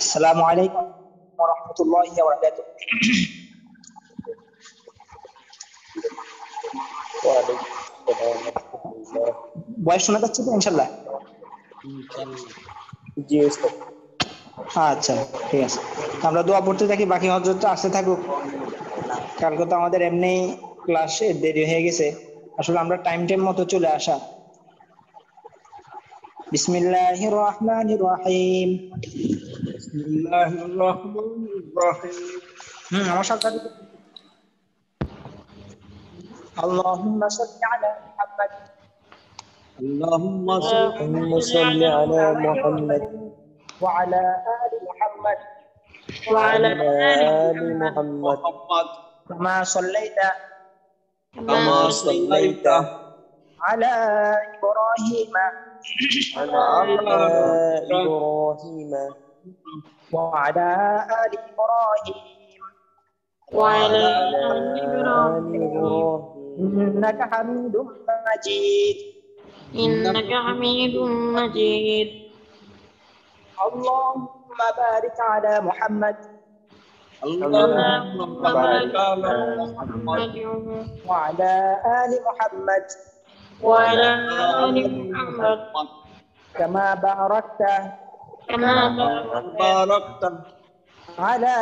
আসসালামু আলাইকুম ওয়া রাহমাতুল্লাহি ওয়া বারাকাতুহু। ভয়েস শোনা যাচ্ছে তো ইনশাআল্লাহ? জি ওস্তাদ। আচ্ছা, ঠিক আছে। আমরা দোয়া পড়তে থাকি, বাকি হযরত আসতে থাকুক। কালকে তো আমাদের এমনি ক্লাসে দেরি হয়ে গেছে, আসলে আমরা টাইম মতো চলে আসা। বিসমিল্লাহির রহমানির রহিম। বিসমিল্লাহির রহমানির রহিম। আমার সাথে আল্লাহুম্মা সাল্লি আলা মুহাম্মাদ আল্লাহুম্মা اللهم صل সাল্লি على আলা محمد মুহাম্মদ ওয়া আলা আলি মুহাম্মাদ ওয়া وعلى আলা آل আলি محمد মুহাম্মদ কামা সাল্লাইতা كما কামা صليت সাল্লাইতা আলা ইব্রাহিম আলা على ইব্রাহিম ওয়া আলা আলি ইব্রাহিম وعلى وعلى آل آل إبراهيم إبراهيم إنك حميد مجيد. إنك حميد مجيد. اللهم بارك على محمد اللهم اللهم بارك بارك على على محمد محمد وعلى آل محمد وعلى آل وعلى آل محمد محمد كما باركت كما كما باركت باركت على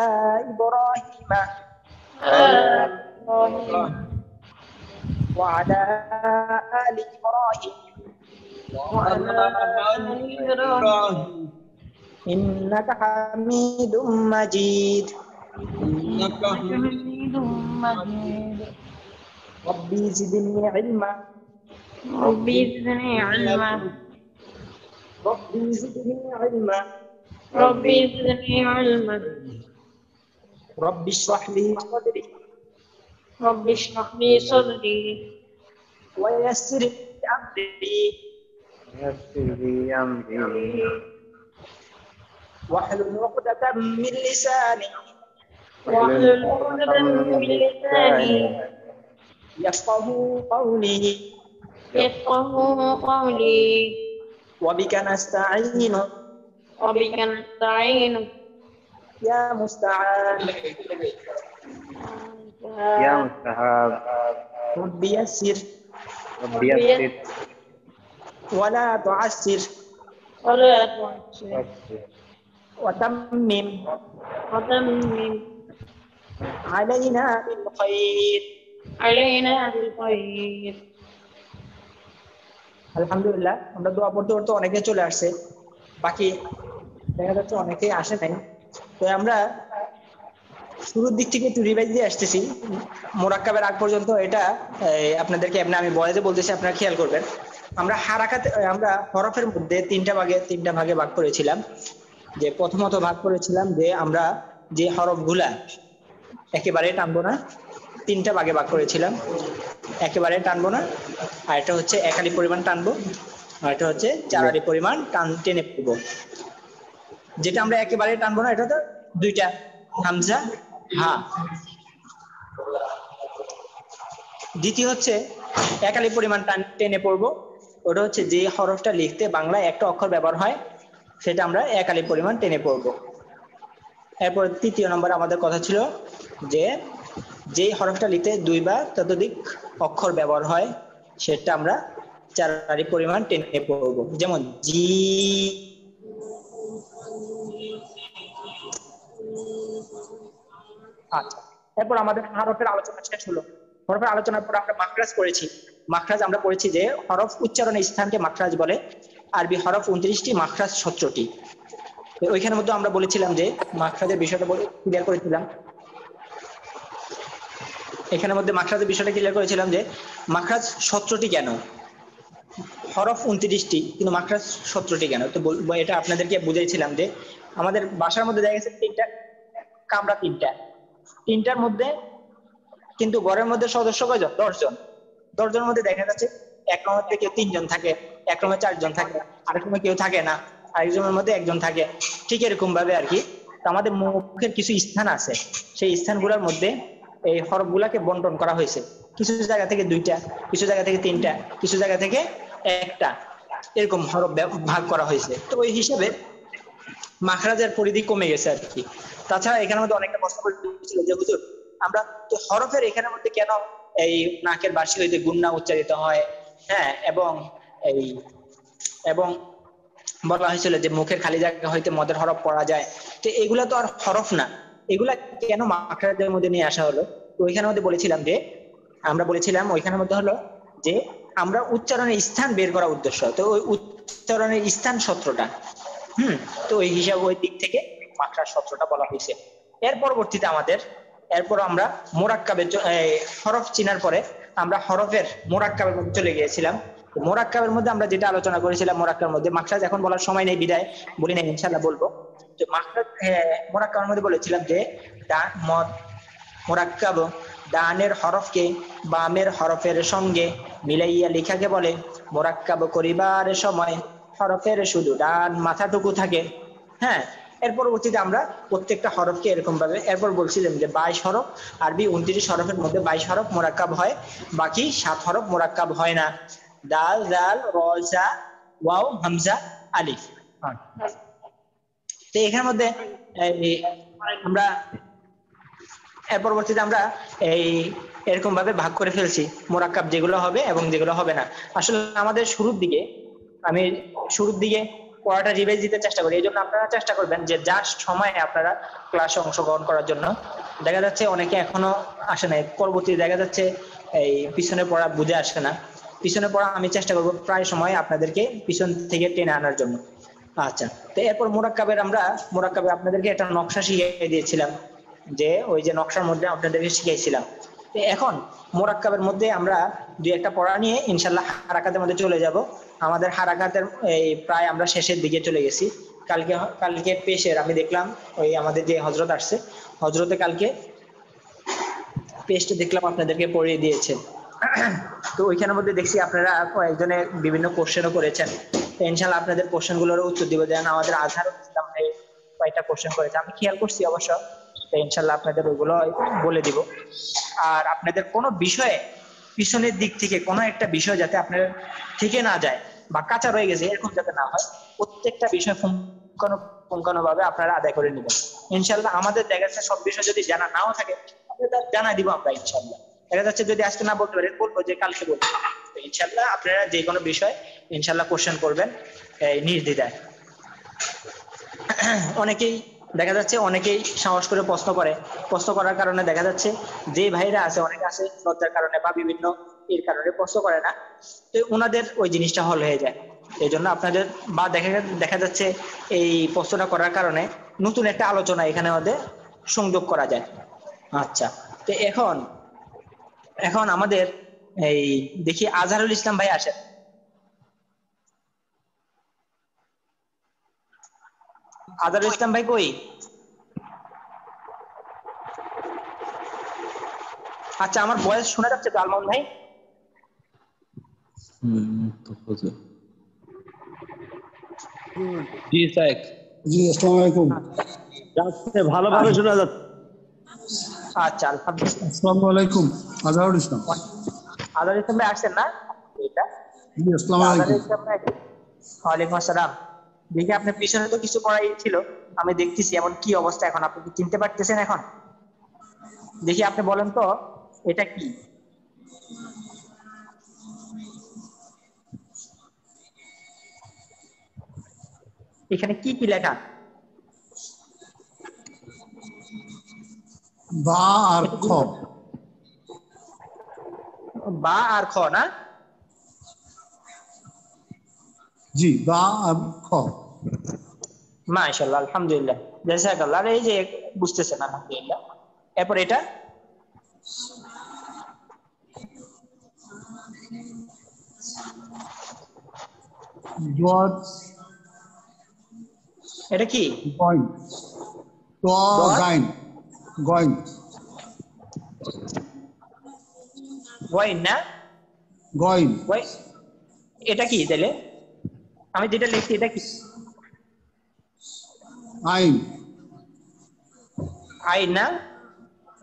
إبراهيم على على إبراهيم وعلى آل إبراهيم وعلى آل إبراهيم إنك حميد مجيد. إنك إنك حميد مجيد. ربي زدني علما ربي زدني علما ربي زدني علما ربي زدني علما ربي اشرح لي صدري ربي اشرح لي صدري ويسر لي أمري يسر لي أمري واحلل عقدة من لساني واحلل عقدة من لساني يفقه قولي يفقه قولي وبك نستعين وبك نستعين يا مستعان يا مستحاب رب يسر ربي يسر ولا تعسر ولا تعسر وتمم وتمم علينا بالخير. علينا بالخير. আলহামদুলিল্লাহ, আমরা দোয়া পড়তে পড়তে অনেকে চলে আসছে, বাকি দেখা যাচ্ছে অনেকেই আসে নাই। তো আমরা শুরুর দিক থেকে একটু রিভাইজ দিয়ে আসতেছি, মোরাক্কাবের আগ পর্যন্ত। এটা আপনাদেরকে এমনি আমি বয়েজে বলতেছি, আপনারা খেয়াল করবেন। আমরা আমরা হরফের মধ্যে তিনটা ভাগে ভাগ করেছিলাম। যে প্রথমত ভাগ করেছিলাম যে আমরা যে হরফগুলা একেবারে টানবো না, তিনটা ভাগে ভাগ করেছিলাম। একেবারে টানবো না, আর এটা হচ্ছে একালি পরিমাণ টানবো, আর এটা হচ্ছে চারালি পরিমাণ টেনে পড়বো। যেটা আমরা একেবারে টানবো না, এটা তো দুইটা, হামজা হা। দ্বিতীয় হচ্ছে একালি পরিমাণ টেনে পড়বো, ওটা হচ্ছে যে হরফটা লিখতে বাংলায় একটা অক্ষর ব্যবহার হয়, সেটা আমরা একালি পরিমাণ টেনে পড়বো। এরপর তৃতীয় নম্বর আমাদের কথা ছিল যে যেই হরফটা লিখতে দুই বা ততোধিক অক্ষর ব্যবহার হয়, সেটা আমরা চারালি পরিমাণ টেনে পড়বো। যেমন জি। আচ্ছা, এরপর আমাদের হরফের আলোচনা শেষ হলো। হরফের আলোচনার পর আমরা মাখরাজ করেছি। মাখরাজ আমরা পড়েছি যে হরফ উচ্চারণের স্থানকে মাখরাজ বলে। আরবি হরফ 29টি, মাখরাজ 17টি। ওইখানের মধ্যে আমরা বলেছিলাম যে মাখরাজের বিষয়টা ক্লিয়ার করেছিলাম। এখানের মধ্যে মাখরাজের বিষয়টা ক্লিয়ার করেছিলাম যে মাখরাজ 17টি কেন, হরফ 29টি কিন্তু মাখরাজ 17টি কেন। তো এটা আপনাদেরকে বুঝাইছিলাম যে আমাদের বাসার মধ্যে দেখা গেছে তিনটা কামরা, তিনটার মধ্যে কিন্তু ঘরের মধ্যে সদস্য কয়জন? 10 জন। 10 জনের মধ্যে দেখা যাচ্ছে এক রুমের কেউ 3 জন থাকে, এক রুমে 4 জন থাকে, আরেক রুমে কেউ থাকে না, আরেকজনের মধ্যে একজন থাকে। ঠিক এরকম ভাবে আর কি আমাদের মুখের কিছু স্থান আছে, সেই স্থানগুলোর মধ্যে এই হরফগুলাকে বন্টন করা হয়েছে। কিছু জায়গা থেকে 2টা, কিছু জায়গা থেকে 3টা, কিছু জায়গা থেকে 1টা, এরকম হরফ ভাগ করা হয়েছে। তো ওই হিসেবে মাখরাজের পরিধি কমে গেছে আর কি। তাছাড়া এখানের মধ্যে অনেকটা প্রশ্ন করেছিল যে হুজুর আমরা তো হরফের এখানের মধ্যে কেন এই নাকের বাসি হইতে গুন্না উচ্চারিত হয়, হ্যাঁ, এবং এই এবং বলা হয়েছিল যে মুখের খালি জায়গা হইতে মদের হরফ পড়া যায়। তো এগুলা তো আর হরফ না, এগুলা কেন মাখরাজের মধ্যে নিয়ে আসা হলো? তো ওইখানের মধ্যে বলেছিলাম যে আমরা বলেছিলাম ওইখানের মধ্যে হলো যে আমরা উচ্চারণের স্থান বের করা উদ্দেশ্য, তো ওই উচ্চারণের স্থান সূত্রটা তো ওই হিসাবে ওই দিক থেকে মাখরাজ সূত্রটা বলা হয়েছে। এর পরবর্তীতে এরপর আমরা মোরাক্কাবের হরফ চিনার পরে আমরা হরফের মোরাক্কাবের মধ্যে চলে গিয়েছিলাম। মোরাক্কাবের মধ্যে আমরা যেটা আলোচনা করেছিলাম, মোরাক্কাবের মধ্যে মাখরাজ এখন বলার সময় নেই বিদায় বলি না, ইনশাআল্লাহ বলবো। তো মাখরাজ মোরাক্কাবের মধ্যে বলেছিলাম যে মোরাক্কাব ডানের হরফকে বামের হরফের সঙ্গে মিলাইয়া লেখাকে বলে। মোরাক্কাব করিবার সময় হরফের শুধু ডান মাথাটুকু থাকে। হ্যাঁ, এর পরবর্তীতে আমরা প্রত্যেকটা হরফকে এরকম ভাবে এরপর বলছিলাম যে 22 হরফ, আরবি 29 হরফের মধ্যে 22 হরফ মোরাক্কাব হয়, বাকি 7 হরফ মোরাক্কাব হয় না। দাল, জাল, র, জা, ওয়াও, হামজা, আলিফ। তো এখানের মধ্যে আমরা এর পরবর্তীতে আমরা এরকম ভাবে ভাগ করে ফেলছি মোরাক্কাব যেগুলো হবে এবং যেগুলো হবে না। আসলে আমাদের আমি শুরুর দিকে পড়াটা রিভাইজ দিতে চেষ্টা করি, এই জন্য আপনারা চেষ্টা করবেন যে যার সময় আপনারা ক্লাসে অংশগ্রহণ করার জন্য। দেখা যাচ্ছে অনেকে এখনো আসে নাই, পরবর্তীতে দেখা যাচ্ছে এই পিছনে পড়া বুঝে আসে না। পিছনে পড়া আমি চেষ্টা করবো প্রায় সময় আপনাদেরকে পিছন থেকে টেনে আনার জন্য। আচ্ছা, তো এরপর মোরাক্কাবে আপনাদেরকে একটা নকশা শিখিয়ে দিয়েছিলাম, যে ওই যে নকশার মধ্যে আপনাদেরকে শিখাইছিলাম। এখন মোরাক্কাবের মধ্যে আমরা দুই একটা পড়া নিয়ে ইনশাল্লাহ হারাকাতের মধ্যে চলে যাব। আমাদের হারাকাতের প্রায় আমরা শেষের দিকে চলে গেছি। কালকে পেশের আমি দেখলাম ওই আমাদের যে হজরত আসছে, হজরতে কালকে পেশটা দেখলাম আপনাদেরকে পড়িয়ে দিয়েছে। তো ওইখানের মধ্যে দেখছি আপনারা কয়েকজনে বিভিন্ন কোশ্চেনও করেছেন। তো ইনশাল্লাহ আপনাদের কোশ্চেন গুলোর উত্তর দিব। যেন আমাদের আজহারুল ইসলাম ভাই কয়েকটা কোশ্চেন করেছে, আমি খেয়াল করছি অবশ্য। তো ইনশাল্লাহ আপনাদের ওইগুলো বলে দিব। আর আপনাদের কোনো বিষয়ে পিছনের দিক থেকে কোনো একটা বিষয় যাতে আপনার থেকে না যায় বা কাঁচা রয়ে গেছে এরকম যাতে না হয়, প্রত্যেকটা বিষয় পুঙ্খানো ভাবে আপনারা আদায় করে নেবেন ইনশাল্লাহ। আমাদের দেখা যাচ্ছে সব বিষয় যদি জানা নাও থাকে আপনাদের জানা দিব আমরা ইনশাল্লাহ। দেখা যাচ্ছে যদি আজকে না বলতে পারি বলবো যে কালকে বলবো। ইনশাল্লাহ আপনারা যে কোনো বিষয় ইনশাল্লাহ কোশ্চেন করবেন নির্দ্বিধায়। অনেকেই সাহস করে প্রশ্ন করার কারণে দেখা যাচ্ছে যে ভাইরা আছে অনেকে আছে লজ্জার কারণে বা বিভিন্ন এর কারণে প্রশ্ন করে না, তো ওনাদের ওই জিনিসটা হল হয়ে যায়। এই জন্য আপনাদের বা দেখা যাচ্ছে এই প্রশ্নটা করার কারণে নতুন একটা আলোচনা এখানে ওদের সংযোগ করা যায়। আচ্ছা, তো এখন আমাদের দেখি আজহারুল ইসলাম ভাই আসেন। আজহারুল ইসলাম ভাই কই? আচ্ছা, আমার ভয়েস শোনা যাচ্ছে তো আলমান ভাই? জি স্যার। জি, আসসালামু আলাইকুম। যাচ্ছে ভালোভাবে শোনা যাচ্ছে। আচ্ছা, আলহামদুলিল্লাহ। আসসালামু আলাইকুম, আজহারুল ইসলাম। আজহারুল ইসলাম ভাই আসছেন না? এটা জি, আসসালামু আলাইকুম। ওয়ালাইকুম আসসালাম। দেখি আপনার পিছনে তো কিছু করাই ছিল, আমি দেখতেছি এমন কি অবস্থা। এখন আপনি কি চিনতে পারতেছেন? এখন দেখি আপনি বলেন তো এটা কি? এখানে কি কি লেখা? বা আর খ। বা আর খ না? জি, বা আর খ। মাশাআল্লাহ, আলহামদুলিল্লাহ, জাযাকাল্লাহ। এই যে বুঝতেছেন, আলহামদুলিল্লাহ। এরপর এটা এটা কি? গইন। ত গাইন। গইন। গইন না? গইন। এটা কি তাহলে? আমি যেটা লিখছি এটা কি? আইন। আইন না?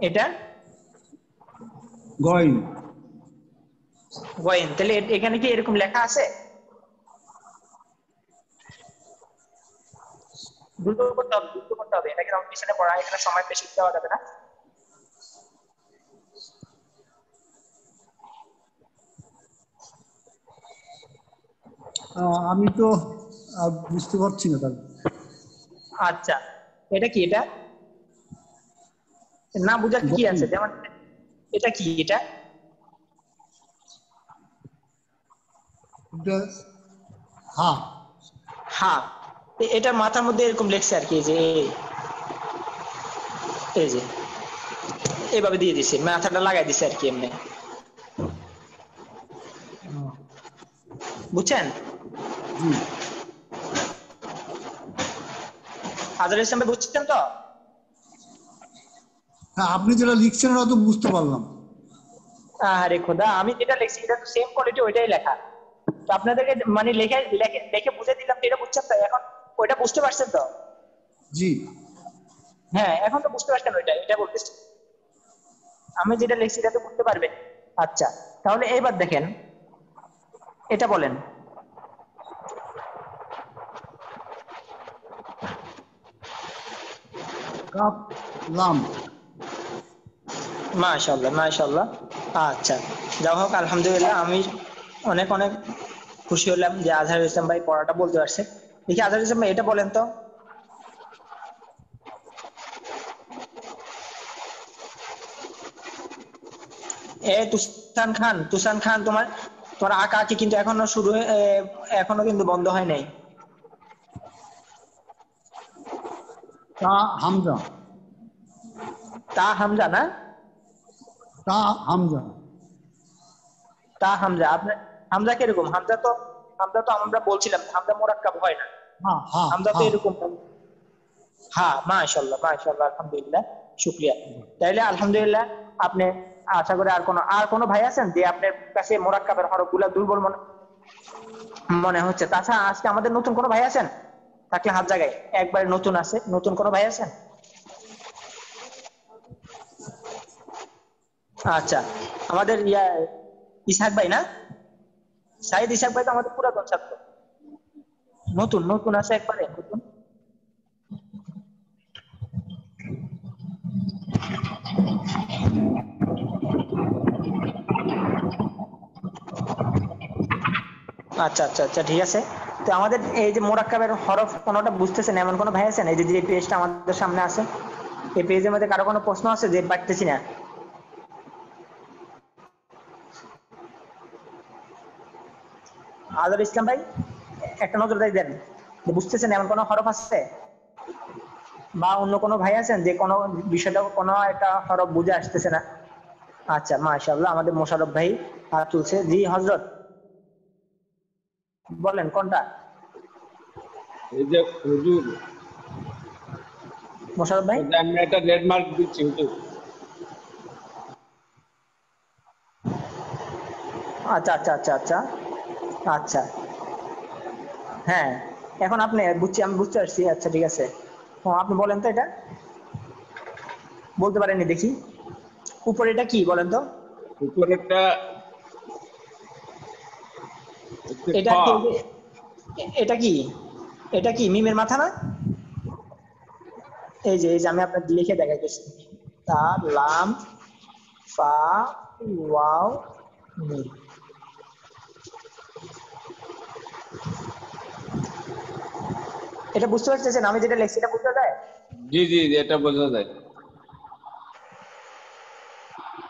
এটা গইন। গইন। তাহলে এখানে কি এরকম লেখা আছে? দ্রুত করতে হবে, দ্রুত করতে হবে, এটাকে রাউন্ড পিছনে পড়া, এখানে সময় বেশি দেওয়া যাবে না। আমি তো বুঝতে পারছি না তাহলে। আচ্ছা, এটা কি? এটা না বুঝার কি আছে? যেমন এটা কি? এটা এটা হ্যাঁ হ্যাঁ, এটা মাথার মধ্যে এরকম লেখছে আর কি, যে এই যে এইভাবে দিয়ে দিছে, মাথাটা লাগাই দিছে আর কি এমনি, বুঝছেন? জি আজহার ইসলাম ভাই বুঝছেন তো? হ্যাঁ, আপনি যেটা লিখছেন ওটা তো বুঝতে পারলাম। আরে খোদা, আমি যেটা লিখছি এটা তো সেম কোয়ালিটি, ওইটাই লেখা। তো আপনাদেরকে মানে লিখে লিখে লিখে বুঝে দিলাম, তো এটা বুঝছেন তো? এখন ওইটা বুঝতে পারছেন তো? জি হ্যাঁ, এখন তো বুঝতে পারছেন, ওইটা এটা বলতেছি, আমি যেটা লিখছি এটা তো বুঝতে পারবেন। আচ্ছা, তাহলে এইবার দেখেন, এটা বলেন। কাপ লাম। মাশাআল্লাহ মাশাআল্লাহ। আচ্ছা, যাই হোক, আলহামদুলিল্লাহ, আমি অনেক অনেক খুশি হলাম যে আজহারুল ইসলাম ভাই পড়াটা বলতে পারছে। দেখি আজহারুল ইসলাম ভাই এটা বলেন তো। তুষান খান, তুষান খান, তোমার তোমার আঁকা আঁকি কিন্তু এখনো শুরু এখনো কিন্তু বন্ধ হয় নাই। তা হামজা। তা হামজা না? তা হামজা। তা হামজা, আপনার হামজা কিরকম? হামজা তো আমরা বলছিলাম হামজা মোরাক্কাব হয় না, হ্যাঁ হ্যাঁ হামজা তো হ্যাঁ। এরকম। হ্যাঁ, মাশাআল্লাহ মাশাআল্লাহ, আলহামদুলিল্লাহ, শুকরিয়া। তাইলে আলহামদুলিল্লাহ, আপনি আশা করি আর কোনো ভাই আছেন যে আপনার কাছে মোরাক্কাবের হরফগুলো দুর্বল মনে মনে হচ্ছে? তাছাড়া আজকে আমাদের নতুন কোনো ভাই আছেন? থাকলে হাত জায়গায়, একবারে নতুন আছে, নতুন কোনো ভাই আছেন? আচ্ছা, আমাদের ইসহাক ভাই না? সাইদ ইসহাক ভাই তো আমাদের পুরাতন ছাত্র। নতুন নতুন আছে, একবারে নতুন। আচ্ছা আচ্ছা আচ্ছা, ঠিক আছে। তো আমাদের এই যে মোরাক্কাবের হরফ কোনোটা বুঝতেছেন এমন কোনো ভাই আছেন? এই যে পেজটা আমাদের সামনে আছে, এই পেজের মধ্যে কারো কোনো প্রশ্ন আছে যে পারতেছি না? আজহার ইসলাম ভাই, একটা নজর দেন যে বুঝতেছেন এমন কোনো হরফ আছে? বা অন্য কোনো ভাই আছেন যে কোনো বিষয়টা, কোনো একটা হরফ বুঝে আসতেছে না? আচ্ছা, মাশাআল্লাহ, আমাদের মোশাররফ ভাই হাত তুলছে। জি হযরত, বলেন কোনটা? এই যে হুজুর, মোশাররফ ভাই, এই যে আমি একটা রেড মার্ক দিচ্ছি হুজুর। আচ্ছা আচ্ছা আচ্ছা আচ্ছা আচ্ছা, হ্যাঁ, এখন আপনি বুঝছি, আমি বুঝতে পারছি। আচ্ছা, ঠিক আছে, আপনি বলেন তো, এটা বলতে পারেননি দেখি, উপরে এটা কি বলেন তো? উপরেরটা হচ্ছে খ। এটা কি? এটা কি? এটা কি মিমের মাথা না? এই যে আমি আপনাকে লিখে দেখাইতেছি, তা লাম ফা ওয়াও মিম। এটা বুঝতে পারতেছেন? আমি যেটা লিখছি এটা বুঝতে যায়? জি জি জি, এটা বোঝা যায়।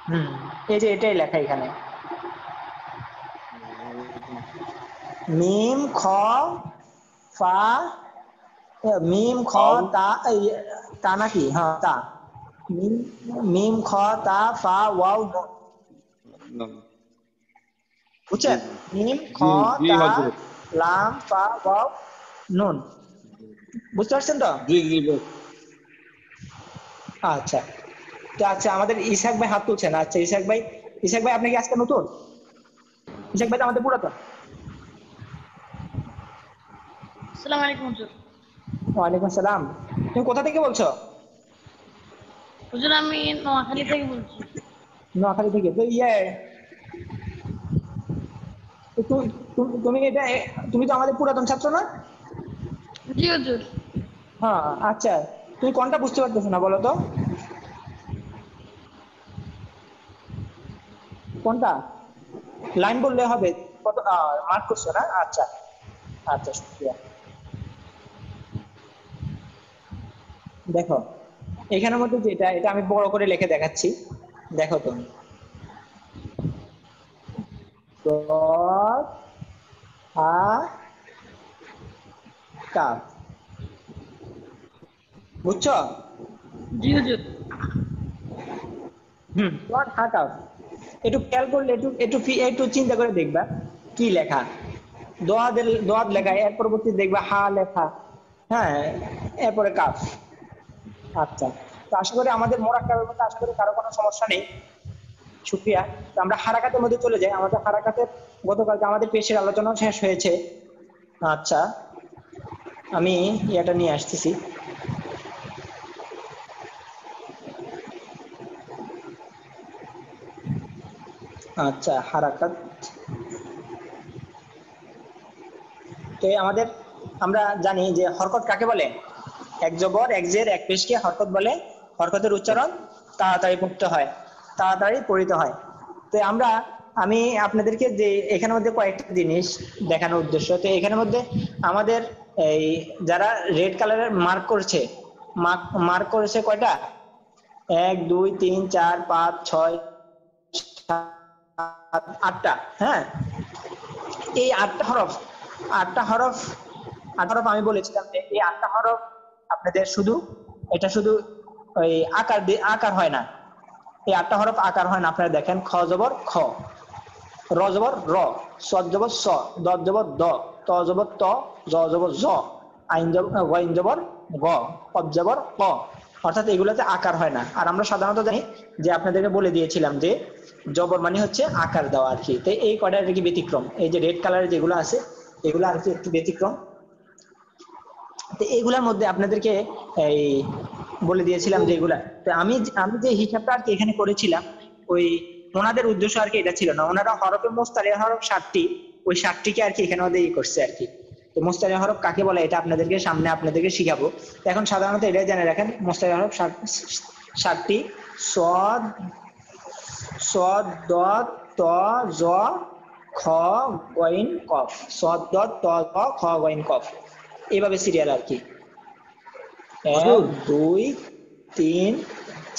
হুম, এই যে এটাই লেখা এখানে, মিম খ ফা, মিম খ ফাও তা, তা নাকি? হ্যাঁ, তা, মিম মিম খ তা ফা ওয়াও নুন। নুন। জি বুঝছেন? মিম খ জি জি তা হযরত। লাম ফা ওয়াও নুন। বুঝতে পারছেন তো? জি জি আচ্ছা, তো আচ্ছা, আমাদের ইসহাক ভাই হাত তুলছেন। আচ্ছা, ইসহাক ভাই আপনি কি আজকে নতুন? ইসহাক ভাই তো আমাদের পুরাতন। আসসালামু আলাইকুম হুজুর। ওয়ালাইকুম সালাম। তুমি কোথা থেকে বলছো? হুজুর আমি নোয়াখালী থেকে বলছি। নোয়াখালী থেকে। তো তো তুমি তো আমাদের পুরাতন ছাত্র না? জি হুজুর। হ্যাঁ আচ্ছা, তুমি কোনটা বুঝতে পারতেছো না বলো তো? কোনটা? লাইন বললে হবে? কত মার্ক করছো না? আচ্ছা আচ্ছা, শুক্রিয়া। দেখো এখানের মধ্যে যেটা, এটা আমি বড় করে লিখে দেখাচ্ছি, দেখো তুমি। ডট হা কাপ, বুঝছো? জি হুজুর। ডট হা কাপ, একটু খেয়াল করলে একটু একটু একটু চিন্তা করে দেখবা কি লেখা। দোয়াদ লেখা, এর পরবর্তী দেখবা হা লেখা, হ্যাঁ, এরপরে কাফ। আচ্ছা, তো আশা করি আমাদের মোরাক্কাবের মধ্যে আশা করি কারো কোনো সমস্যা নেই। শুক্রিয়া। তো আমরা হারাকাতের মধ্যে চলে যাই। আমাদের হারাকাতের গতকালকে আমাদের পেশের আলোচনা শেষ হয়েছে। আচ্ছা, আমি এটা নিয়ে আসতেছি। আচ্ছা, হারাকাত। তো আমাদের, আমরা জানি যে হরকত কাকে বলে? এক জবর এক জের এক পেশকে হরকত বলে। হরকতের উচ্চারণ তাড়াতাড়ি পড়তে হয়, তাড়াতাড়ি পড়িত হয়। তো আমি আপনাদেরকে যে এখানের মধ্যে কয়েকটা জিনিস দেখানোর উদ্দেশ্য, তো এখানের মধ্যে আমাদের এই যারা রেড কালারের মার্ক করছে, মার্ক করেছে কয়টা? 1 2 3 4 5 6 7 8টা। হ্যাঁ, এই 8টা হরফ, 8টা হরফ, 8টা হরফ আমি বলেছিলাম যে এই 8টা হরফ আপনাদের শুধু, এটা শুধু ওই আকার হয় না। এই 8টা হরফ আকার হয় না। আপনারা দেখেন, খ জবর খ, র জবর র, সদ জবর স, দ জবর দ, ত জবর ত, জ জবর জ, গইন জবর গ, কফ জবর ক। অর্থাৎ এগুলোতে আকার হয় না। আর আমরা সাধারণত জানি যে আপনাদেরকে বলে দিয়েছিলাম যে জবর মানে হচ্ছে আকার দেওয়া আর কি। তো এই কয়টা আর কি ব্যতিক্রম, এই যে রেড কালারের যেগুলো আছে এগুলো আর কি একটু ব্যতিক্রম। তো এইগুলোর মধ্যে আপনাদেরকে এই বলে দিয়েছিলাম যে এগুলা, তো আমি যে হিসাবটা আর কি এখানে করেছিলাম, ওই ওনাদের উদ্দেশ্য আর কি এটা ছিল না। ওনারা হরফে মুস্তারিয়া হরফ 7টি, ওই 7টিকে আর কি এখানে মধ্যে করছে আর কি। তো মুস্তারিয়া হরফ কাকে বলে এটা আপনাদেরকে শিখাবো। এখন সাধারণত এটাই জেনে রাখেন, মুস্তারিয়া হরফ 7টি: সদ, সদ, দদ, ত, জ, খ, গইন, কফ। সদ, দদ, ত, জ, খ, গইন, কফ, এইভাবে সিরিয়াল আর কি। 1 2 3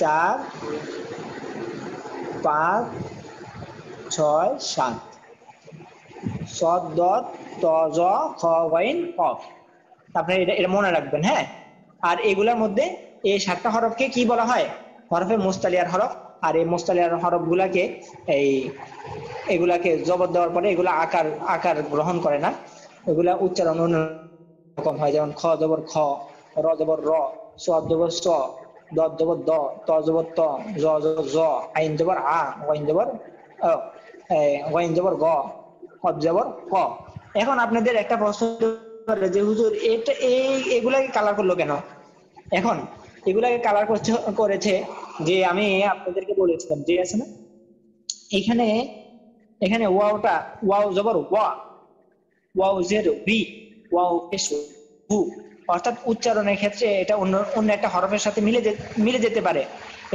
4 5 6 7, সদ, দদ, ত, জ, খ, গইন, কফ। আপনারা এটা মনে রাখবেন। হ্যাঁ, আর এগুলোর মধ্যে এই 7টা হরফকে কি বলা হয়? হরফে মুস্তালিয়ার হরফ। আর এই মুস্তালিয়ার হরফ গুলাকে এগুলাকে জবর দেওয়ার পরে এগুলা আকার গ্রহণ করে না, এগুলা উচ্চারণ অন্যরকম হয়। যেমন খ জবর খ, র জবর র, স জবর স, দ জবর দ, ত জবর ত, জ জবর জ, আইন জবর আ, গইন জবর গ, কফ জবর ক। এখন আপনাদের একটা প্রশ্ন যে হুজুর এগুলাকে কালার করলো কেন? এখন এগুলাকে কালার করেছে যে আমি আপনাদেরকে বলেছিলাম যে আছে না, এখানে ওয়াও জবর ওয়া, ওয়াও জের বি, ওয়াও পেশ হু। অর্থাৎ উচ্চারণের ক্ষেত্রে এটা অন্য একটা হরফের সাথে মিলে যেতে পারে।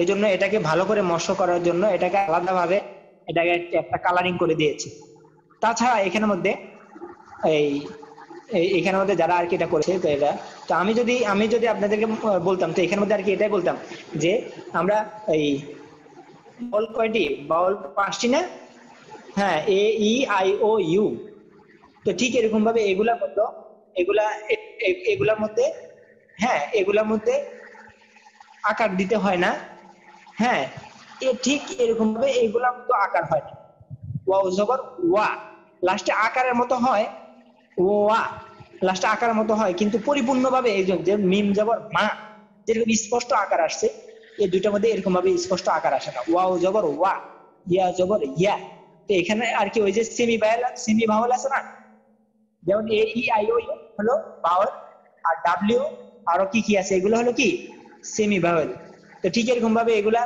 এই জন্য এটাকে ভালো করে মস্য করার জন্য এটাকে আলাদাভাবে এটাকে একটা কালারিং করে দিয়েছি। তাছাড়া এখানের মধ্যে এখানের মধ্যে যারা আর কি এটা করেছে, তো এটা, তো আমি যদি আপনাদেরকে বলতাম, তো এখানের মধ্যে আর কি এটাই বলতাম যে আমরা এই বাউল কয়টি? বাউল 5টি না? হ্যাঁ, এ ই আই ও ইউ। তো ঠিক এরকম ভাবে এগুলার মধ্যে, হ্যাঁ, এগুলার মধ্যে আকার দিতে হয় না। হ্যাঁ, ঠিক এরকম ভাবে এগুলার মতো আকার হয় না। ওয়াও জবর ওয়া, লাস্টে আকারের মতো হয়, ওয়া লাস্টে আকারের মতো হয়, কিন্তু পরিপূর্ণভাবে এই যে মিম জবর মা যেরকম স্পষ্ট আকার আসছে, এই দুইটার মধ্যে এরকম ভাবে স্পষ্ট আকার আসে না। ওয়াও জবর ওয়া, ইয়া জবর ইয়া। তো এখানে আর কি ওই যে সেমি ভাওয়াল আছে না, যেমন এ ই আই ও ইউ হলো ভাওয়াল, আর ডাব্লিউ আরো কি আছে, এগুলো হলো কি সেমি ভাওয়াল। তো ঠিক এরকম ভাবে এগুলা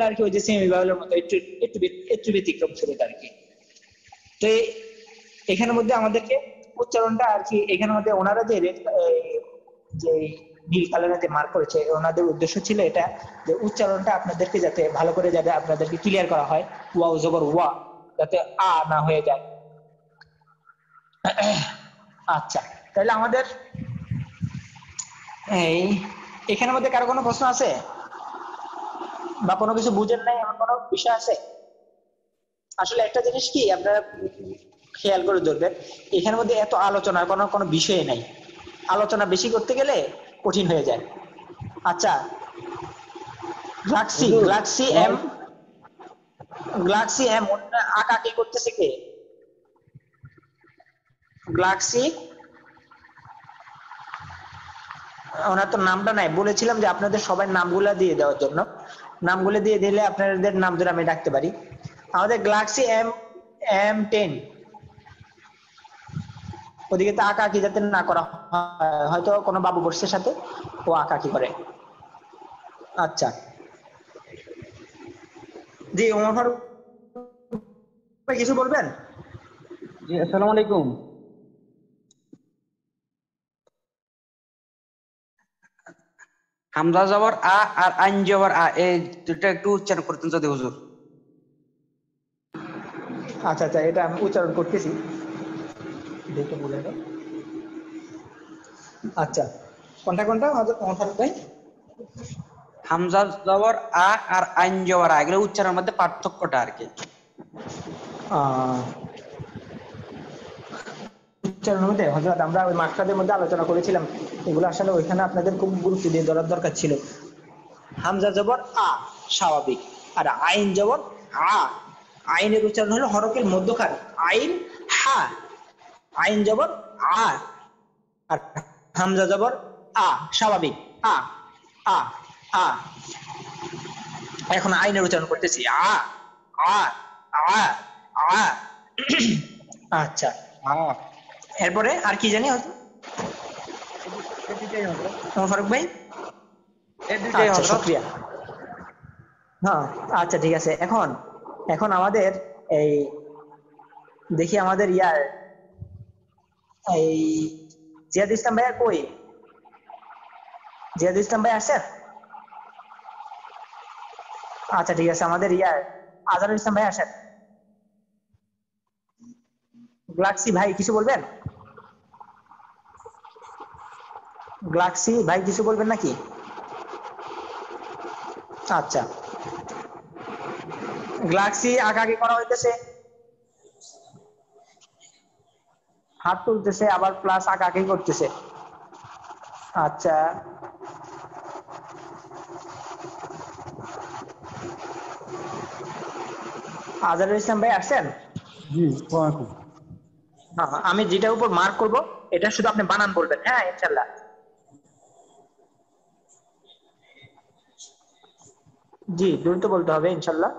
আর কি ওই যে সেমি ভাওয়ালের মতো একটু ব্যতিক্রম ছিল আর কি। তো এখানের মধ্যে আমাদেরকে উচ্চারণটা আর কি এখানের মধ্যে ওনারা যে যে নীল কালারে মার্ক করেছে, ওনাদের উদ্দেশ্য ছিল এটা যে উচ্চারণটা আপনাদেরকে যাতে ভালো করে যাবে, আপনাদেরকে ক্লিয়ার করা হয়, ওয়া জবর ওয়া যাতে আ না হয়ে যায়। আচ্ছা, তাহলে আমাদের এই এখানের মধ্যে কারো কোনো প্রশ্ন আছে বা কোনো কিছু বুঝেন নাই এমন কোনো বিষয় আছে? আসলে একটা জিনিস কি আপনারা খেয়াল করে ধরবেন, এখানের মধ্যে এত আলোচনার কোনো বিষয় নাই, আলোচনা বেশি করতে গেলে কঠিন হয়ে যায়। আচ্ছা, গ্লাক্সি এম আঁকা কি করতেছে কে? গ্লাক্সি, ওনার তো নামটা নাই, বলেছিলাম যে আপনাদের সবাই নামগুলা দিয়ে দেওয়ার জন্য, নামগুলো দিয়ে দিলে আপনাদের নাম ধরে আমি ডাকতে পারি। আমাদের গ্লাক্সি M10 ওদিকে তো আঁকাআঁকি যাতে না করা হয়, হয়তো কোনো বাবু বর্ষের সাথে ও আঁকাআঁকি করে। আচ্ছা জি, ওমর ফারুক ভাই কিছু বলবেন? জি আসসালামু আলাইকুম। হামজা জবর আ আর আইন জবর আ, এই দুটো একটু উচ্চারণ করতেন যদি হুজুর। আচ্ছা আচ্ছা, এটা আমি উচ্চারণ করতেছি, দেখে বলে দাও। আচ্ছা, কোনটা ওমর ফারুক ভাই? হামজা জবর আ আর আইন জবর আ, এগুলো উচ্চারণের মধ্যে পার্থক্যটা আর কি। উচ্চারণের মধ্যে হযরত আমরা ওই মাকসাদের মধ্যে আলোচনা করেছিলাম, এগুলো আসলে ওইখানে আপনাদের খুব গুরুত্ব দিয়ে ধরার দরকার ছিল। হামজা জবর আ স্বাভাবিক, আর আইন জবর আ, আইনের উচ্চারণ হলো হরফের মধ্যখান, আইন হা, আইন জবর আ, আর হামজা জবর আ স্বাভাবিক, আ আ আ। এখন আইনের উচ্চারণ করতেছি, আ আ আ আ। আচ্ছা, এরপরে আর কি জানি হয়তো ফারুক ভাই? আচ্ছা শুক্রিয়া। হ্যাঁ আচ্ছা ঠিক আছে। এখন আমাদের এই দেখি আমাদের এই জিয়াদ ইসলাম ভাইয়া কই? জিয়াদ ইসলাম ভাই আসছেন? আচ্ছা ঠিক আছে, আমাদের আজহারুল ইসলাম ভাই আসেন। গ্লাক্সি ভাই কিছু বলবেন? গ্লাক্সি ভাই কিছু বলবেন নাকি? আচ্ছা, গ্লাক্সি আঁকাআঁকি করা হইতেছে, হাত তুলতেছে আবার প্লাস আঁকাআঁকি করতেছে। আচ্ছা আজহারুল ইসলাম ভাই আসছেন? জি ওয়ালাইকুম। হ্যাঁ, আমি যেটার উপর মার্ক করব এটা শুধু আপনি বানান বলবেন, হ্যাঁ ইনশাল্লাহ। জি দ্রুত বলতে হবে ইনশাল্লাহ।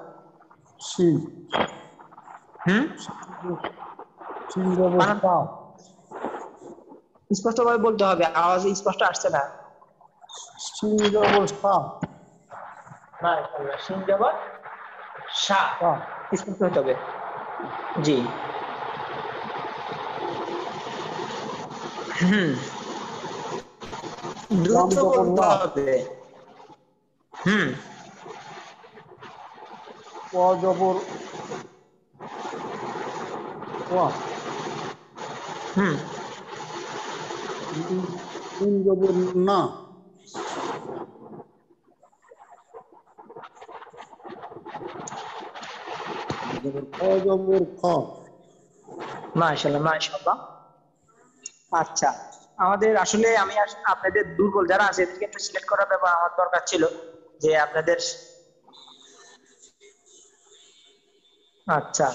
সিন সিন জবর বানান সা, স্পষ্টভাবে বলতে হবে, আওয়াজ স্পষ্ট আসছে না। সিন জবর সা, মাশাআল্লাহ, শিন জবর সা, সা, স্পষ্ট হতে হবে। জি লাম দ্রুত জবর বলতে লা, হবে। ওয়া জবর ওয়া, সিন জবর না, খ জবর খ, মাশাআল্লাহ মাশাআল্লাহ। আচ্ছা, আমাদের আসলে আমি আপনাদের দুর্বল যারা আছে এদেরকে একটু সিলেক্ট করার ব্যাপার আমার দরকার ছিল, যে আপনাদের আচ্ছা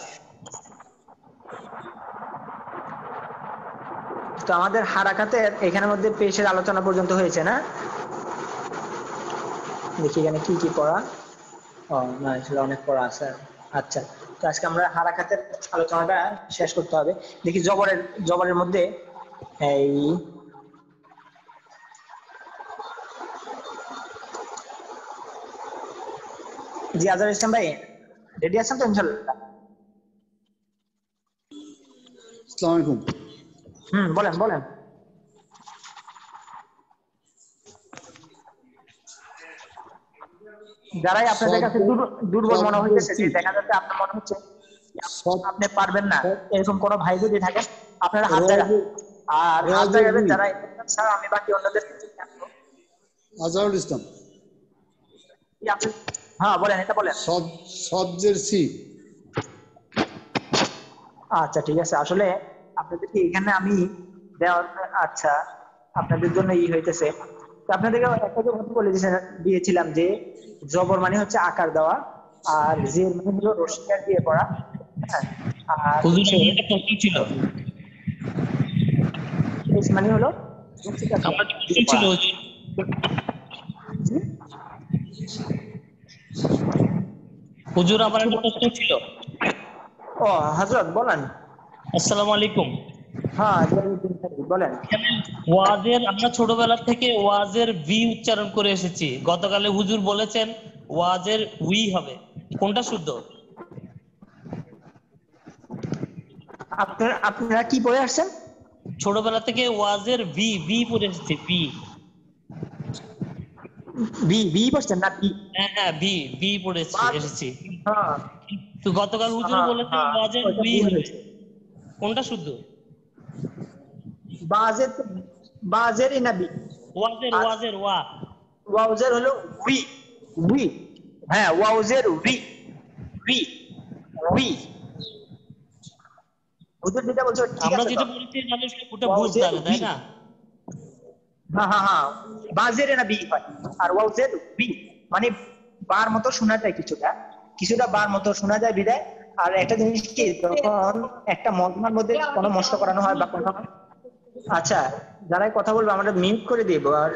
তো আমাদের হারাকাতের এখানের মধ্যে পেশের আলোচনা পর্যন্ত হয়েছে না? দেখি এখানে কি কি পড়া। ও না, আসলে অনেক পড়া আছে। আচ্ছা, তো আজকে আমরা হারাকাতের আলোচনাটা শেষ করতে হবে। দেখি জবরের মধ্যে এই জি আজহার ইসলাম ভাই রেডি আছেন তো ইনশাল্লাহ? আসসালামু আলাইকুম। বলেন বলেন। যারাই আপনাদের কাছে দুর্বল মনে হইতেছে, যে দেখা যাচ্ছে আপনার মনে হচ্ছে সৎ আপনি পারবেন না, এরকম কোনো ভাই যদি থাকেন আপনারা হাত জাগান। আর হাত জাগাবেন যারা, স্যার আমি বাকি অন্যদেরকে জানবো। আজহারুল ইসলাম। হ্যাঁ বলেন, এটা বলেন। সবজের সি। আচ্ছা ঠিক আছে, আসলে আপনাদেরকে এখানে আমি আচ্ছা আপনাদের জন্য হইতেছে, তো আপনাদেরকে একটা কথা বলে দিয়েছিলাম যে জবর মানে হচ্ছে আকার দেওয়া, আর জের মানে হলো রসিকার দিয়ে পড়া। হ্যাঁ, আর হচ্ছে একটা প্রশ্ন ছিল, মানে হলো ছিল হুজুর, আমার একটা প্রশ্ন ছিল। ও হযরত বলেন। আসসালামু আলাইকুম। হ্যাঁ বলেন। ওয়াজের, আমরা ছোটবেলা থেকে ওয়াজের ভি উচ্চারণ করে এসেছি। গতকালে হুজুর বলেছেন ওয়াজের উই হবে, কোনটা শুদ্ধ? আপনারা কি পড়ে আসছেন? ছোটবেলা থেকে ওয়াজের ভি ভি পড়ে এসেছি। ভি পড়ছেন না? হ্যাঁ ভি ভি পড়ে এসেছি। হ্যাঁ, তো গতকাল হুজুর বলেছেন ওয়াজের উই হবে, কোনটা শুদ্ধ? বাজের না বি? ওয়াজের ওয়া। ওয়াজের হলো উই। উই, হ্যাঁ ওয়াজের উই। উই উই হুজুর যেটা বলছো ঠিক আছে। আমরা যেটা বলছি মানুষ ওটা বুঝতে পারে, তাই না? হ্যাঁ হ্যাঁ হ্যাঁ, বাজের না বি হয়, আর ওয়াজের বি মানে বার মতো শোনা যায়, কিছুটা বার মতো শোনা যায় বিদায়। আর একটা জিনিস কি, যখন একটা মজমার মধ্যে কোনো মস্ত করানো হয় বা কোনো, আচ্ছা যারাই কথা বলবো আমরা মিউট করে দিব। আর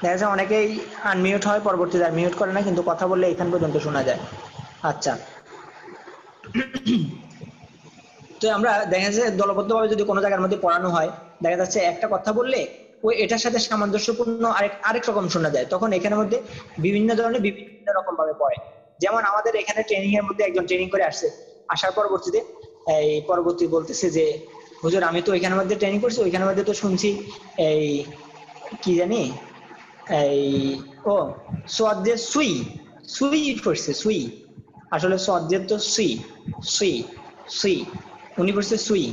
দেখা যায় অনেকেই আনমিউট হয়, পরবর্তীতে আর মিউট করে না, কিন্তু কথা বললে এখান পর্যন্ত শোনা যায়। আচ্ছা, তো আমরা দেখা যাচ্ছে দলবদ্ধভাবে যদি কোনো জায়গার মধ্যে পড়ানো হয়, দেখা যাচ্ছে একটা কথা বললে ওই এটার সাথে সামঞ্জস্যপূর্ণ আরেক রকম শোনা যায়, তখন এখানের মধ্যে বিভিন্ন ধরনের বিভিন্ন রকম ভাবে পড়ে। যেমন আমাদের এখানে ট্রেনিং এর মধ্যে একজন ট্রেনিং করে আসছে, আসার পরবর্তীতে পরবর্তী বলতেছে যে হুজুর আমি তো ওইখানের মধ্যে ট্রেনিং করছি, ওইখানের মধ্যে তো শুনছি এই কি জানি সোয়াজ্জের সুই সুই পড়ছে, সুই আসলে সোয়াজ্জের তো সুই সুই সুই, উনি পড়ছে সুই।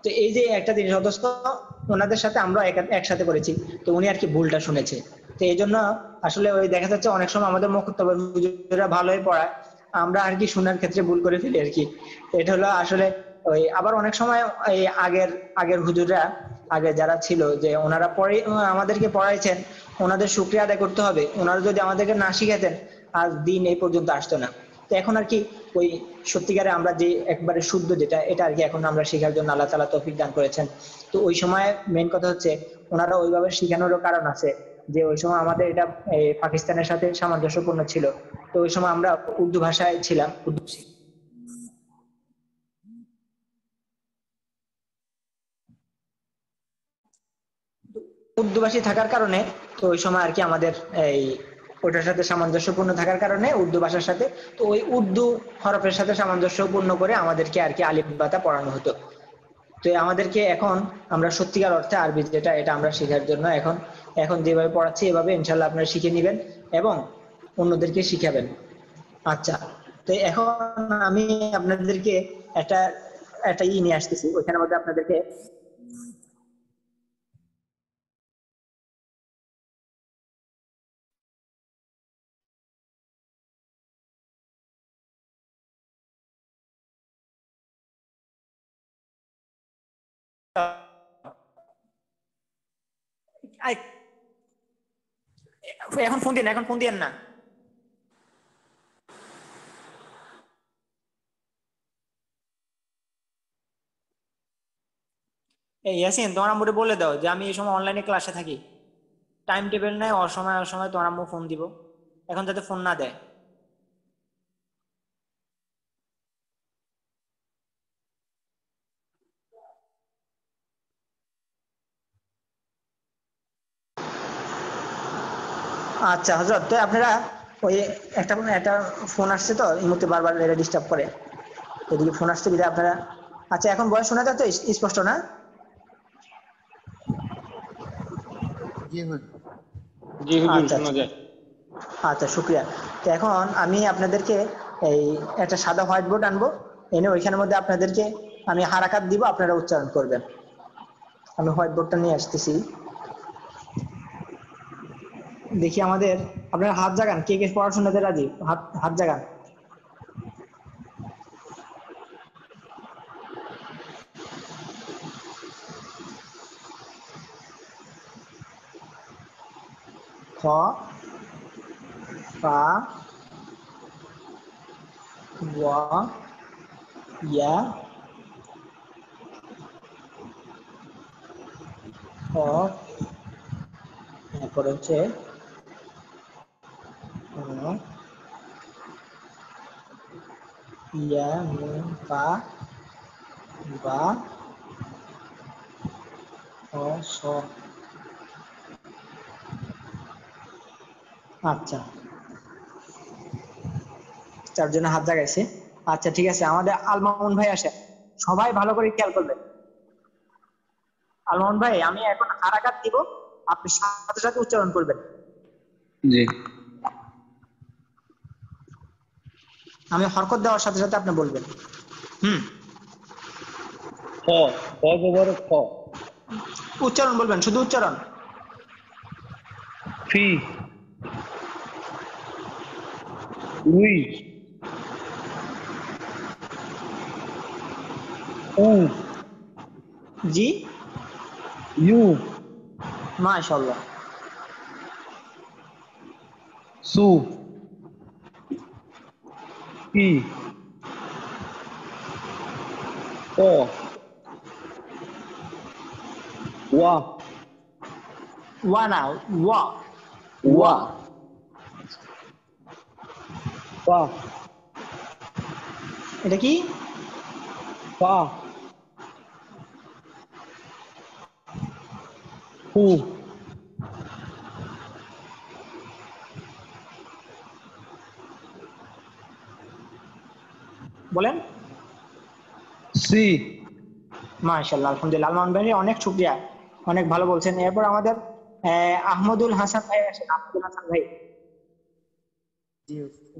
তো এই যে একটা জিনিস, অথচ ওনাদের সাথে আমরা একসাথে করেছি, তো উনি আর কি ভুলটা শুনেছে। তো এই জন্য আসলে ওই দেখা যাচ্ছে অনেক সময় আমাদের মুখতবর হুজুররা ভালোই পড়ায়, আমরা আর কি শোনার ক্ষেত্রে ভুল করে ফেলি আর কি। এটা হলো আসলে ওই, আবার অনেক সময় এই আগের হুজুররা, আগে যারা ছিল, যে ওনারা আমাদেরকে পড়াইছেন, ওনাদের শুকরিয়া আদায় করতে হবে। ওনারা যদি আমাদেরকে না শিখাতেন আজ দিন এই পর্যন্ত আসতো না। তো এখন আর কি ওই সত্যিকারে আমরা যে একবারে শুদ্ধ যেটা, এটা আর কি এখন আমরা শেখার জন্য আল্লাহ তাআলা তৌফিক দান করেছেন। তো ওই সময় মেইন কথা হচ্ছে ওনারা ওইভাবে শেখানোরও কারণ আছে, যে ওই সময় আমাদের এটা পাকিস্তানের সাথে সামঞ্জস্যপূর্ণ ছিল। তো ওই সময় আমরা উর্দু ভাষায় ছিলাম, উর্দুভাষী থাকার কারণে, তো ওই সময় আর কি আমাদের ওটার সাথে সামঞ্জস্যপূর্ণ থাকার কারণে উর্দু ভাষার সাথে, তো ওই উর্দু হরফের সাথে সামঞ্জস্যপূর্ণ করে আমাদেরকে আর কি আলিফ বাতা পড়ানো হতো। তো আমাদেরকে এখন আমরা সত্যিকার অর্থে আরবি যেটা, এটা আমরা শেখার জন্য এখন যেভাবে পড়াচ্ছি এভাবে ইনশাল্লাহ আপনারা শিখে নেবেন এবং অন্যদেরকে শিখাবেন। আচ্ছা, তো এখন আমি আপনাদেরকে একটা নিয়ে আসতেছি, ওইখানের মধ্যে আপনাদেরকে এখন ফোন দিন না। এই ইয়াসিন, তোমার আম্মুরে বলে দাও যে আমি এই সময় অনলাইনে ক্লাসে থাকি, টাইম টেবিল নেই, অসময় তোমার আম্মু ফোন দিব, এখন যাতে ফোন না দেয়। আচ্ছা হযরত, তো আপনারা ওই একটা ফোন আসছে, তো এই মুহূর্তে বারবার এটা ডিস্টার্ব করে, এদিকে ফোন আসছে বিধায় আপনারা। আচ্ছা, এখন ভয়েস শোনা যায় তো স্পষ্ট না? জি হুজুর আচ্ছা শোনা যায়। আচ্ছা, শুক্রিয়া। তো এখন আমি আপনাদেরকে এই একটা সাদা হোয়াইট বোর্ড আনবো, এনে ওইখানের মধ্যে আপনাদেরকে আমি হারাকাত দিব, আপনারা উচ্চারণ করবেন। আমি হোয়াইট বোর্ডটা নিয়ে আসতেছি। দেখি আমাদের, আপনারা হাত জাগান, কে কে পড়াশোনাতে রাজি, হাত হাত জাগান। খ, ফা, ওয়া, ইয়া, খ, তারপরে হচ্ছে ইয়া, নুন, পা, বা, স। আচ্ছা, চারজনে হাত জাগাইছে। আচ্ছা ঠিক আছে, আমাদের আলমামুন ভাই আসে, সবাই ভালো করে খেয়াল করবেন। আলমামুন ভাই, আমি এখন হারাকাত দিব, আপনি সাথে সাথে উচ্চারণ করবেন। জি। আমি হরকত দেওয়ার সাথে সাথে আপনি বলবেন। খ, খ বড় খ। উচ্চারণ বলবেন, শুধু উচ্চারণ। ফি, উই, উ, জি, ইউ, মাশাআল্লাহ। সু, ই, ও, ওয়া, ওয়া না, ওয়া, ওয়া, ওয়া। পা, এটা কি? পা, হু, বলেন। সি, মাশাআল্লাহ, আলহামদুলিল্লাহ। আলমান ভাই অনেক শুকরিয়া, অনেক ভালো বলছেন। এরপর আমাদের আহমদুল হাসান ভাই আসেন। আহমদুল হাসান ভাই,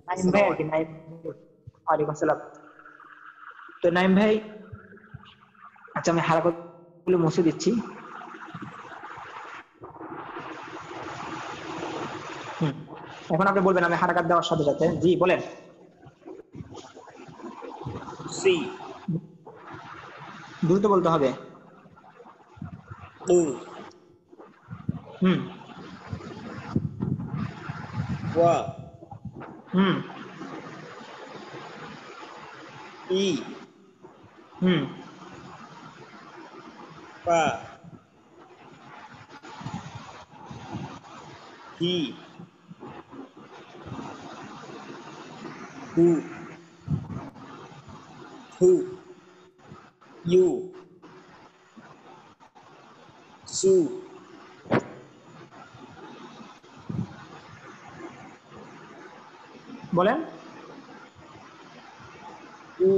নাইম ভাই আর কি, নাইম। ওয়ালাইকুম আসসালাম। তো নাইম ভাই, আচ্ছা আমি হারাকত গুলো মুছে দিচ্ছি। এখন আপনি বলবেন আমি হারাকাত দেওয়ার সাথে সাথে। জি বলেন। সি, দ্রুত বলতে হবে। উ, হুম ওয়া, হুম ই, হুম পা, হি, হু, হু, ইউ, সু, বলেন। উ,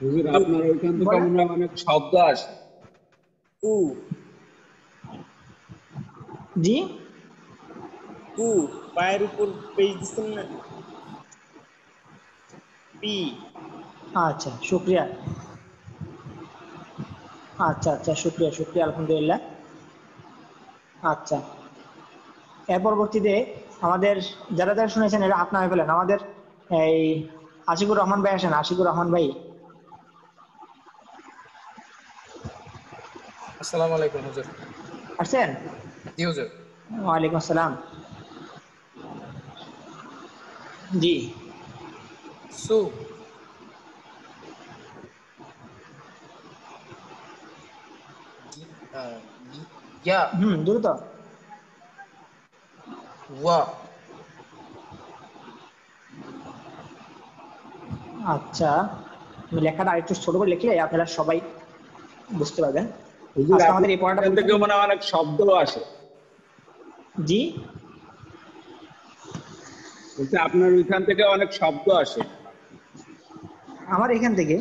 হুজুর, আপনার ওইখান থেকে বলেন। মনে হয় অনেক শব্দ আসে। উ, জি, উ, পায়ের উপর পেজ দিচ্ছেন না। পি, আচ্ছা শুক্রিয়া। আচ্ছা আচ্ছা, শুক্রিয়া শুক্রিয়া, আলহামদুলিল্লাহ। আচ্ছা, এর পরবর্তীতে আমাদের যারা যারা শুনেছেন এরা হাত নামিয়ে ফেলেন। আমাদের এই আশিকুর রহমান ভাই আসেন। আশিকুর রহমান ভাই আসসালামু আলাইকুম হুজুর। আসছেন? জি হুজুর। ওয়ালাইকুম আসসালাম। জি, সু, ইয়া, দ্রুত। ওয়া, আচ্ছা, আমি লেখাটা আরেকটু ছোট করে লিখলে আপনারা সবাই বুঝতে পারবেন। হুজুর, আজকে আমাদের আপনার এই পড়াটা ওইখান থেকে মনে হয় অনেক শব্দ আসে। জি, বলছি আপনার ওইখান থেকে অনেক শব্দ আসে। আমার এখান থেকে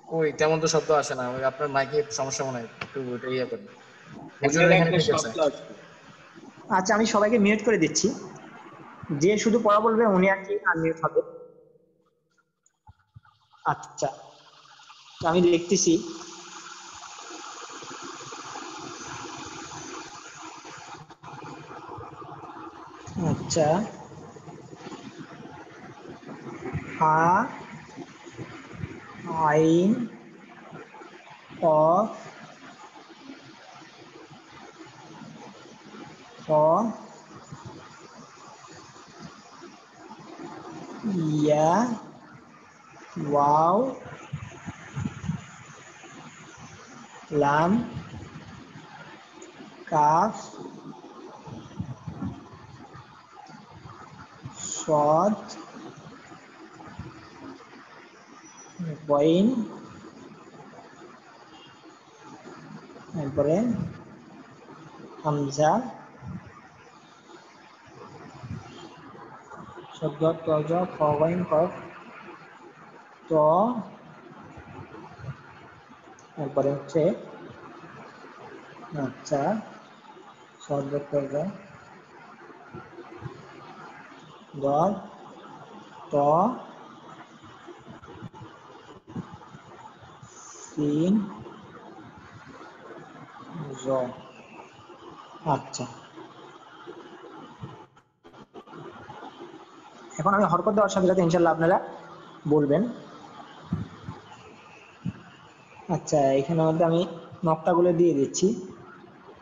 কই তেমন তো শব্দ আসে না, ওই আপনার মাইকে সমস্যা মনে হয়, একটু ওইটা ইয়ে করেন। একটা হুজুরের এখানে একটা ঠিক আছে। শব্দ আছে। আচ্ছা আমি সবাইকে মিউট করে দিচ্ছি, যে শুধু পড়া বলবে উনি আর কি আনমিউট হবে। আচ্ছা তো আমি লিখতেছি। আচ্ছা আ আইন অ অ ইয়া ওয়াও লাম কাফ সদ বইন, তারপরে হামজা শব্দ তজ ফওয়াইন কফ ত, তারপরে হচ্ছে আচ্ছা শব্দ তজ দর ত সিন জ। আচ্ছা এখন আমি হরকত দেওয়ার সাথে সাথে ইনশাল্লাহ আপনারা বলবেন। আচ্ছা এখানে মধ্যে আমি নকটাগুলো দিয়ে দিচ্ছি,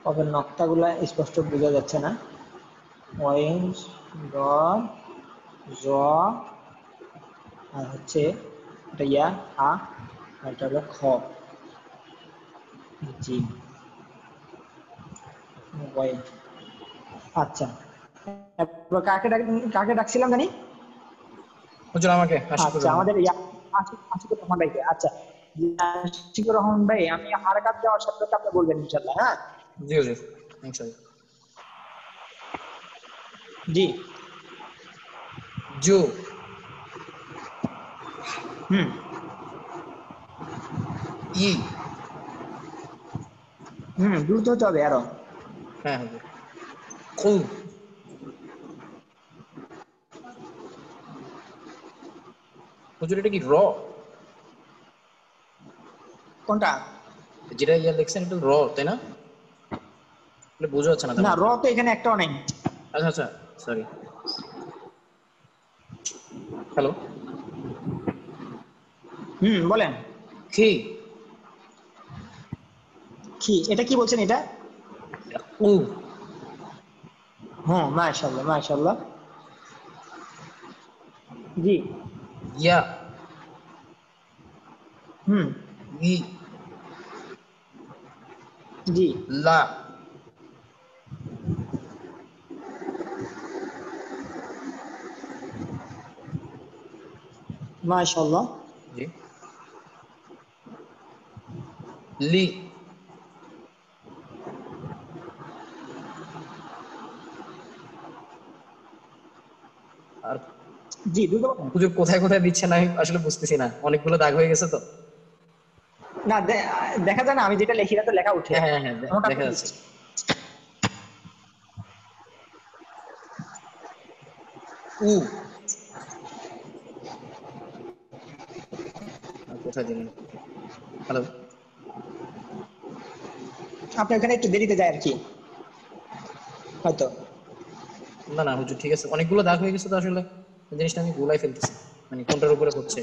তবে নকটাগুলো স্পষ্ট বোঝা যাচ্ছে না। ওয়াইন র জ, আর হচ্ছে এটা ইয়া আ, আর এটা হলো খ জি ওয়াইন। আচ্ছা এরপর কাকে ডাকছিলাম জানি? হুজুর আমাকে আশিকুর আচ্ছা রহমান। আমাদের আশিকুর রহমান ভাইকে। আচ্ছা আশিকুর রহমান ভাই, আমি হারাকাত দেওয়ার সাথে সাথে আপনি বলবেন ইনশাল্লাহ। হ্যাঁ জি হুজুর ইনশাআল্লাহ। জি জু হুম ই। দ্রুত হতে হবে আরো। হ্যাঁ হুজুর। কু হুজুর এটা কি র? কোনটা? যেটা ইয়া লিখছেন এটা র তাই না? এটা বোঝা যাচ্ছে না না তেমন। র তো এখানে একটাও নেই। আচ্ছা আচ্ছা সরি। হ্যালো বলেন। কি কি এটা কি বলছেন এটা? উ মাশাআল্লাহ মাশাআল্লাহ। জি ইয়া হুম ই জি লা মাশাআল্লাহ। জি লি আর জি দ্রুত বলেন। হুজুর কোথায় কোথায় দিচ্ছেন আমি আসলে বুঝতেছি না, অনেকগুলো দাগ হয়ে গেছে তো। না দেখা যায় না, আমি যেটা লিখি না তো লেখা উঠে। হ্যাঁ হ্যাঁ হ্যাঁ মোটা দেখা করে যাচ্ছে। দিচ্ছি। উ কোথায় দিলেন? হ্যালো আপনার ওখানে একটু দেরিতে যায় আর কি হয়তো। না না হুজুর ঠিক আছে, অনেকগুলো দাগ হয়ে গেছে তো আসলে জিনিসটা আমি গুলাই ফেলতেছি, মানে কোনটার উপরে হচ্ছে।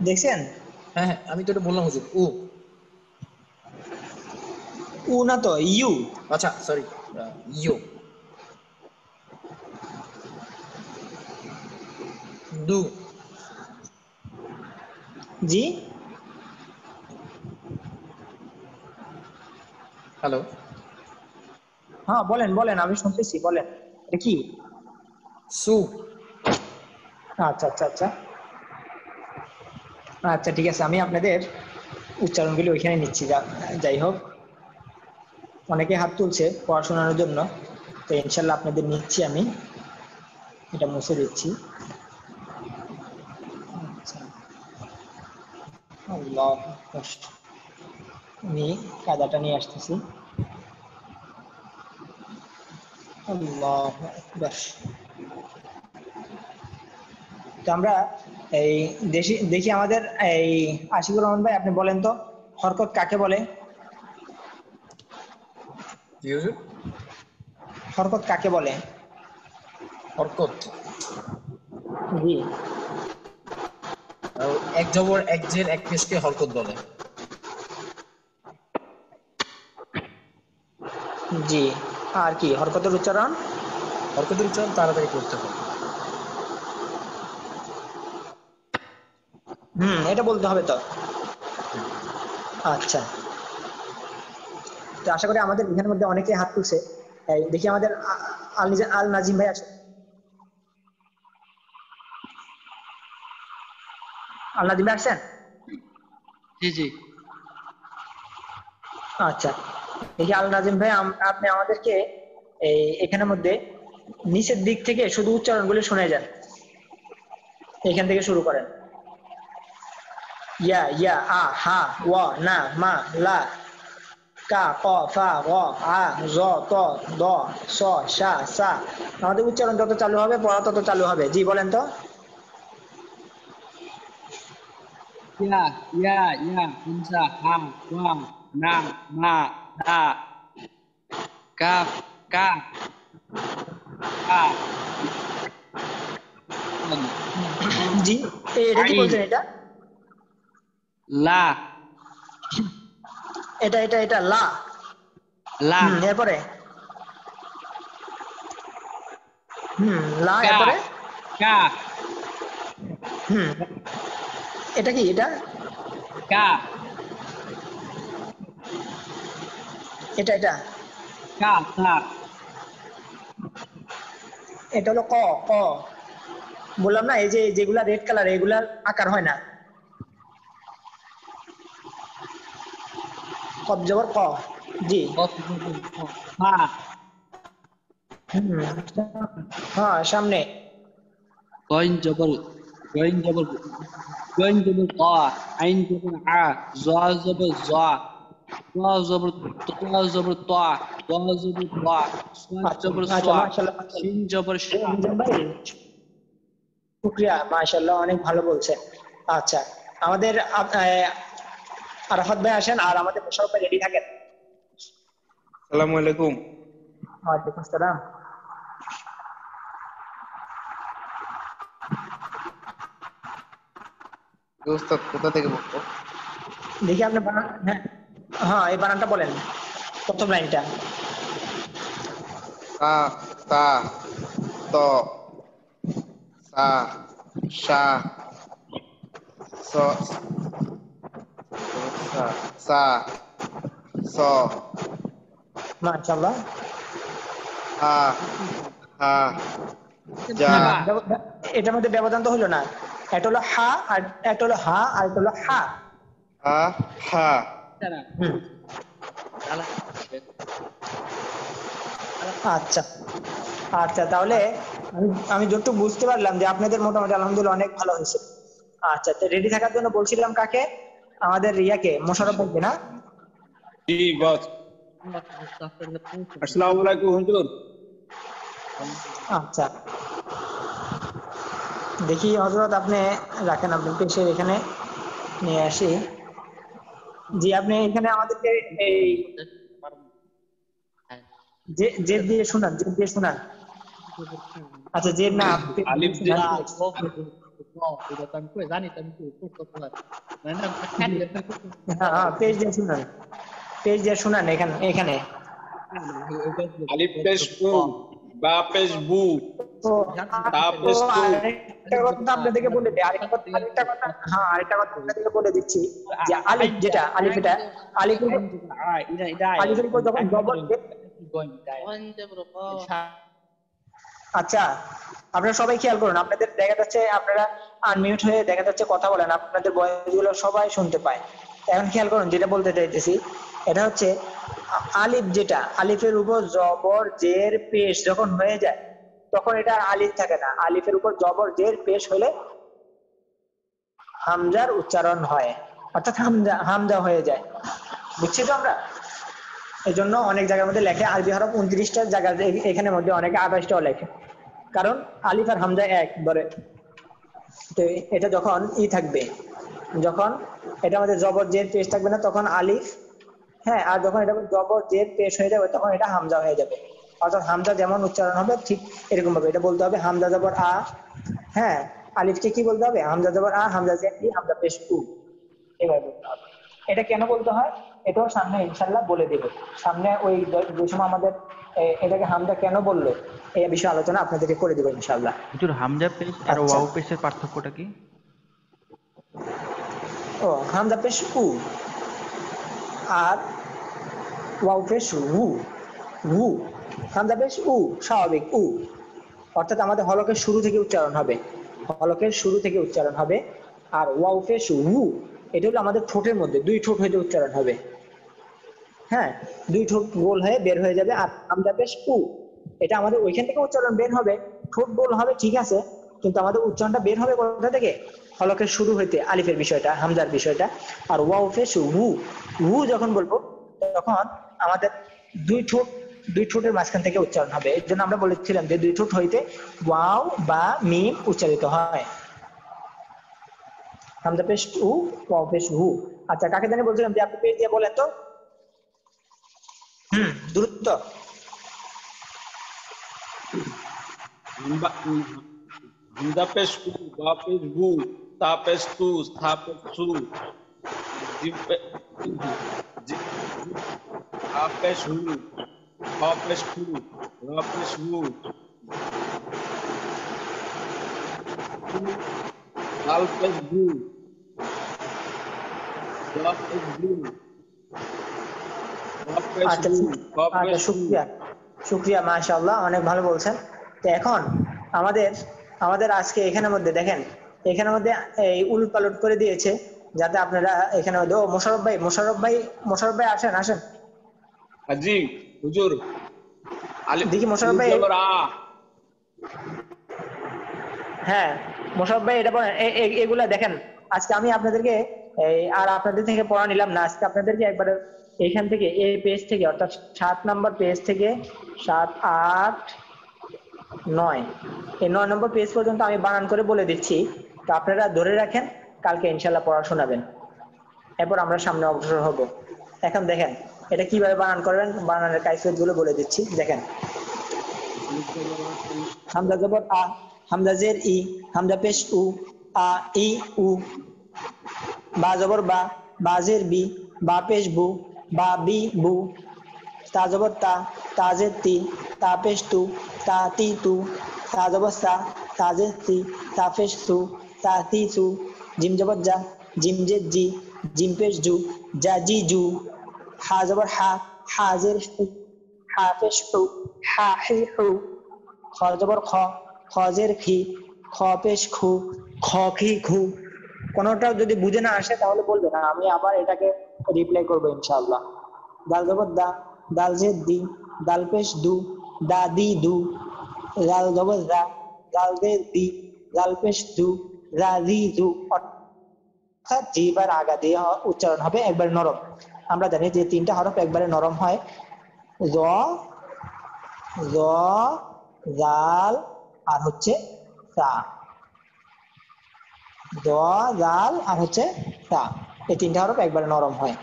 দেখছেন? হ্যাঁ হ্যাঁ আমি তো এটা বললাম হুজুর উ। উ না তো ইউ। আচ্ছা সরি ইউ। দু জি হ্যালো হ্যাঁ বলেন বলেন, আমি শুনতেছি, বলেন এটা কি? সু আচ্ছা আচ্ছা আচ্ছা আচ্ছা ঠিক আছে, আমি আপনাদের উচ্চারণগুলি ওইখানে নিচ্ছি। যাই হোক, অনেকে হাত তুলছে পড়াশোনার জন্য। তো ইনশাল্লাহ আপনাদের নিচ্ছি, আমি এটা মুছে দিচ্ছি। আচ্ছা, আল্লাহ আকবার। আমি কাদাটা নিয়ে আসতেছি। আল্লাহ আকবার। তো আমরা এই দেখি আমাদের এই আশিকুর রহমান ভাই, আপনি বলেন তো হরকত কাকে বলে? জি হুজুর। হরকত কাকে বলে? হরকত জি, আর এক জবর এক জের এক পেশকে হরকত বলে। জি। আর কি হরকতের উচ্চারণ? হরকতের উচ্চারণ তাড়াতাড়ি করতে হবে। এটা বলতে হবে তো। আচ্ছা, তো আশা করি আমাদের এখানের মধ্যে অনেকে হাত তুলছে। এই দেখি আমাদের আল নাজিম ভাই আছে। আল নাজিম ভাই আসছেন? জি জি। আচ্ছা, দেখি আল নাজিম ভাই, আপনি আমাদেরকে এই এখানের মধ্যে নিচের দিক থেকে শুধু উচ্চারণগুলো শুনে যান। এখান থেকে শুরু করেন। ইয়া ইয়া আ হা ওয়া না মা লা কা ক ফা গ আ জ ত দ স শা সা। আমাদের উচ্চারণ যত চালু হবে পড়া তত চালু হবে। জি বলেন তো। ইয়া ইয়া ইয়া হামজা হা ওয়া না মা দা কাফ কা আ জি, এটা কি বলছেন? এটা লা এটা এটা এটা লা। লা এরপরে লা, কা এরপরে কা এটা কি? এটা কা এটা এটা কা কা এটা হলো ক। ক বললাম না, এই যে যেগুলা রেড কালার এগুলার আকার হয় না। কব জবর ক। জি। হা হ্যাঁ, সামনে গইন জবর ক আইন জবর আ জ জবর জ ত জবর ত জবর ত দ জবর দ সাদ জবর স আচ্ছা, মাশাআল্লাহ। শিন জবর শা। শুকরিয়া, মাশাআল্লাহ, অনেক ভালো বলছেন। আচ্ছা, আমাদের আরাফাত ভাই আসেন, আর আমাদের মোশাররফ ভাই রেডি থাকেন। আসসালামু আলাইকুম। ওয়ালাইকুম আসসালাম। উস্তাদ কোথা থেকে বলবো? দেখি আপনি বানান। হ্যাঁ হ্যাঁ, এই বানানটা বলেন, প্রথম লাইনটা। তা তা ত সা শা স সা সা স মাশাআল্লাহ। হা হা যা এটার মধ্যে ব্যবধান তো হলো না। একটা হলো হা আর একটা হলো হা আর একটা হলো হা। হা হা আচ্ছা আচ্ছা, তাহলে আমি যতটুকু বুঝতে পারলাম যে আপনাদের মোটামুটি আলহামদুলিল্লাহ অনেক ভালো হয়েছে। আচ্ছা, তো রেডি থাকার জন্য বলছিলাম কাকে? আমাদের রিয়াকে, মোশাররফ ভাইকে না? জি বস। আসসালামু আলাইকুম হুজুর। আচ্ছা, দেখি হযরত আপনি রাখেন, আপনাকে এসে এখানে নিয়ে আসি। জি, আপনি এখানে আমাদেরকে এই জেদ দিয়ে শোনান, জেদ দিয়ে শোনান। আচ্ছা, জেদ না, আলিফ দিয়ে হ্যাঁ, পেজ দিয়ে শোনান, পেজ দিয়ে শোনান। এখানে আলিফ পেশ বু বা পেশ বু তো তা পেশ তু। আরেকটা কথা আপনাদেরকে বলে দিই, আরেকটা কথা আপনাদেরকে বলে দিচ্ছি যে আলিফ যেটা, আলিফের উপর যখন জবর। আচ্ছা, আপনারা সবাই খেয়াল করুন, আপনাদের দেখা যাচ্ছে আপনারা আনমিউট হয়ে দেখা যাচ্ছে কথা বলেন, আপনাদের ভয়েসগুলো সবাই শুনতে পায়। এখন খেয়াল করুন, যেটা বলতে চাইতেছি এটা হচ্ছে আলিফ যেটা, আলিফের উপর জবর জের পেশ যখন হয়ে যায় তখন এটা আর আলিফ থাকে না। আলিফের উপর জবর জের পেশ হলে হামজার উচ্চারণ হয়, অর্থাৎ হামজা হয়ে যায়। বুঝছি তো আমরা? এই জন্য অনেক জায়গার মধ্যে লেখে আরবি হরফ 29টা জায়গা, এখানের মধ্যে অনেকে 28টাও লেখে, কারণ আলিফ আর হামজা এক ধরে। তো এটা যখন থাকবে, যখন এটা আমাদের জবর জের পেশ থাকবে না তখন আলিফ, হ্যাঁ, আর যখন এটা জবর জের পেশ হয়ে যাবে তখন এটা হামজা হয়ে যাবে। অর্থাৎ হামজা যেমন উচ্চারণ হবে ঠিক এরকম ভাবে এটা বলতে হবে হামজা জবর আ, হ্যাঁ, আলিফকে কি বলতে হবে? হামজা জবর আ, হামজা জের ই, হামজা পেশ উ, এভাবে বলতে হবে। এটা কেন বলতে হয় এটাও সামনে ইনশাল্লাহ বলে দেব। সামনে ওই যে সময় আমাদের এটাকে হামজা কেন বললো এই বিষয়ে আলোচনা আপনাদেরকে করে দেবো ইনশাল্লাহ। হুজুর হামজা পেশ আর ওয়াও পেশের পার্থক্যটা কি? ও, হামজা পেশ উ আর ওয়াও পেশ উ। উ, হামজা পেশ উ, স্বাভাবিক উ, অর্থাৎ আমাদের হলকের শুরু থেকে উচ্চারণ হবে, হলকের শুরু থেকে উচ্চারণ হবে। আর ওয়াও পেশ উ, এটা হলো আমাদের ঠোঁটের মধ্যে, দুই ঠোঁট হইতে উচ্চারণ হবে, হ্যাঁ, দুই ঠোঁট গোল হয়ে বের হয়ে যাবে। আর হামজা পেশ উ, এটা আমাদের ওইখান থেকে উচ্চারণ বের হবে, ঠোঁট গোল হবে ঠিক আছে, কিন্তু আমাদের উচ্চারণটা বের হবে কোথা থেকে? হলকের শুরু হইতে, আলিফের বিষয়টা, হামজার বিষয়টা। আর ওয়াও পেশ উ, উ যখন বলবো তখন আমাদের দুই ঠোঁটের মাঝখান থেকে উচ্চারণ হবে। এর জন্য আমরা বলেছিলাম যে দুই ঠোঁট হইতে ওয়াও বা মিম উচ্চারিত হয়। হামজা পেশ উ, ওয়াও পেশ উ। আচ্ছা, কাকে জানি বলছিলাম যে আপনি পেশ দিয়ে বলেন তো, দ্রুত। হামজা পেশ উ, বা পেশ গু, তা পেশ তু, স্থা পেশ সু, জিম পেশ আ পেশ হু, হ পেশ হু, র পেশ হু, লাল পেশ গু, ল পেশ গু, র পেশ আচ্ছা, হু, হ পেশ হু। শুক্রিয়া, মাশাআল্লাহ, অনেক ভালো বলছেন। তো এখন আমাদের আজকে এখানের মধ্যে দেখেন, এখানের মধ্যে এই উলট পালট করে দিয়েছে যাতে আপনারা এখানে মধ্যে, ও মোশাররফ ভাই আসেন। জি হুজুর, দেখি মোশাররফ ভাই, হ্যাঁ মোশাররফ ভাই এটা বলেন, এগুলা দেখেন আজকে আমি আপনাদেরকে আর আপনাদের থেকে পড়া নিলাম না, আজকে আপনাদেরকে একবারে এখান থেকে এই পেজ থেকে, অর্থাৎ 7 নম্বর পেজ থেকে 7, 8, 9, এই 9 নম্বর পেজ পর্যন্ত আমি বানান করে বলে দিচ্ছি। তো আপনারা ধরে রাখেন, কালকে ইনশাল্লাহ পড়া শোনাবেন, এরপর আমরা সামনে অগ্রসর হব। এখন দেখেন এটা কিভাবে বানান করবেন, বানানের কাইফিয়ত গুলো বলে দিচ্ছি। দেখেন, হামজা জবর আ, হামজা জের ই, হামজা পেশ উ, আ ই উ। বা জবর বা, বা জের বি, বা পেশ বু, বা বি বু। তা জবর তা, তা জের তি, তা পেশ তু, তা তি তু। তা জবর সা, তা জের সি, তা পেশ সু, তা তি সু। জিম জবর জা, জিম জের জি, জিম পেশ জু, জা জি জু। হা জবর হা, হা জের হু, হা পেশ হু, হা হি হু। খ জবর খ, খ জের খি, খ পেশ খু, খ খি খু। কোনোটাও যদি বুঝে না আসে তাহলে বলবেন, আমি আবার এটাকে রিপ্লাই করবো ইনশাআল্লাহ। দাল জবর দা, দাল জের দি, দাল পেশ দু, দা দি দু। দাল জবর দা, দাল জের দি, দাল পেশ দু, রা রি দু। অর্থাৎ জিবার আগা দিয়ে উচ্চারণ হবে একবারে নরম। আমরা জানি যে 3টা হরফ একবারে নরম হয়, জ, জাল আর হচ্ছে তা। দ, জাল আর হচ্ছে তা, এই 3টা হরফ একবারে নরম হয়।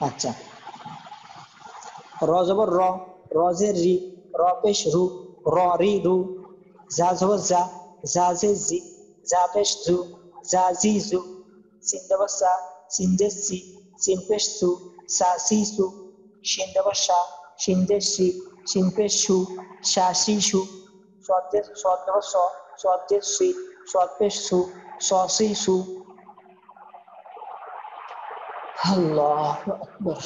আচ্ছা, র জবর র, র জের রি, র পেশ রু, র রি রু। জা জবর জা, জা জের জি, জা পেশ জু, জা জি জু। সিন জবর সা, সিন জের সি, সিন পেশ সু, সা সি সু। শিন জবর সা, শিন জের সি, শিন পেশ সু, সা সি সু। সদ জবর স, সদ জের সি, সদ পেশ সু, স সি সু। আল্লাহু আকবার।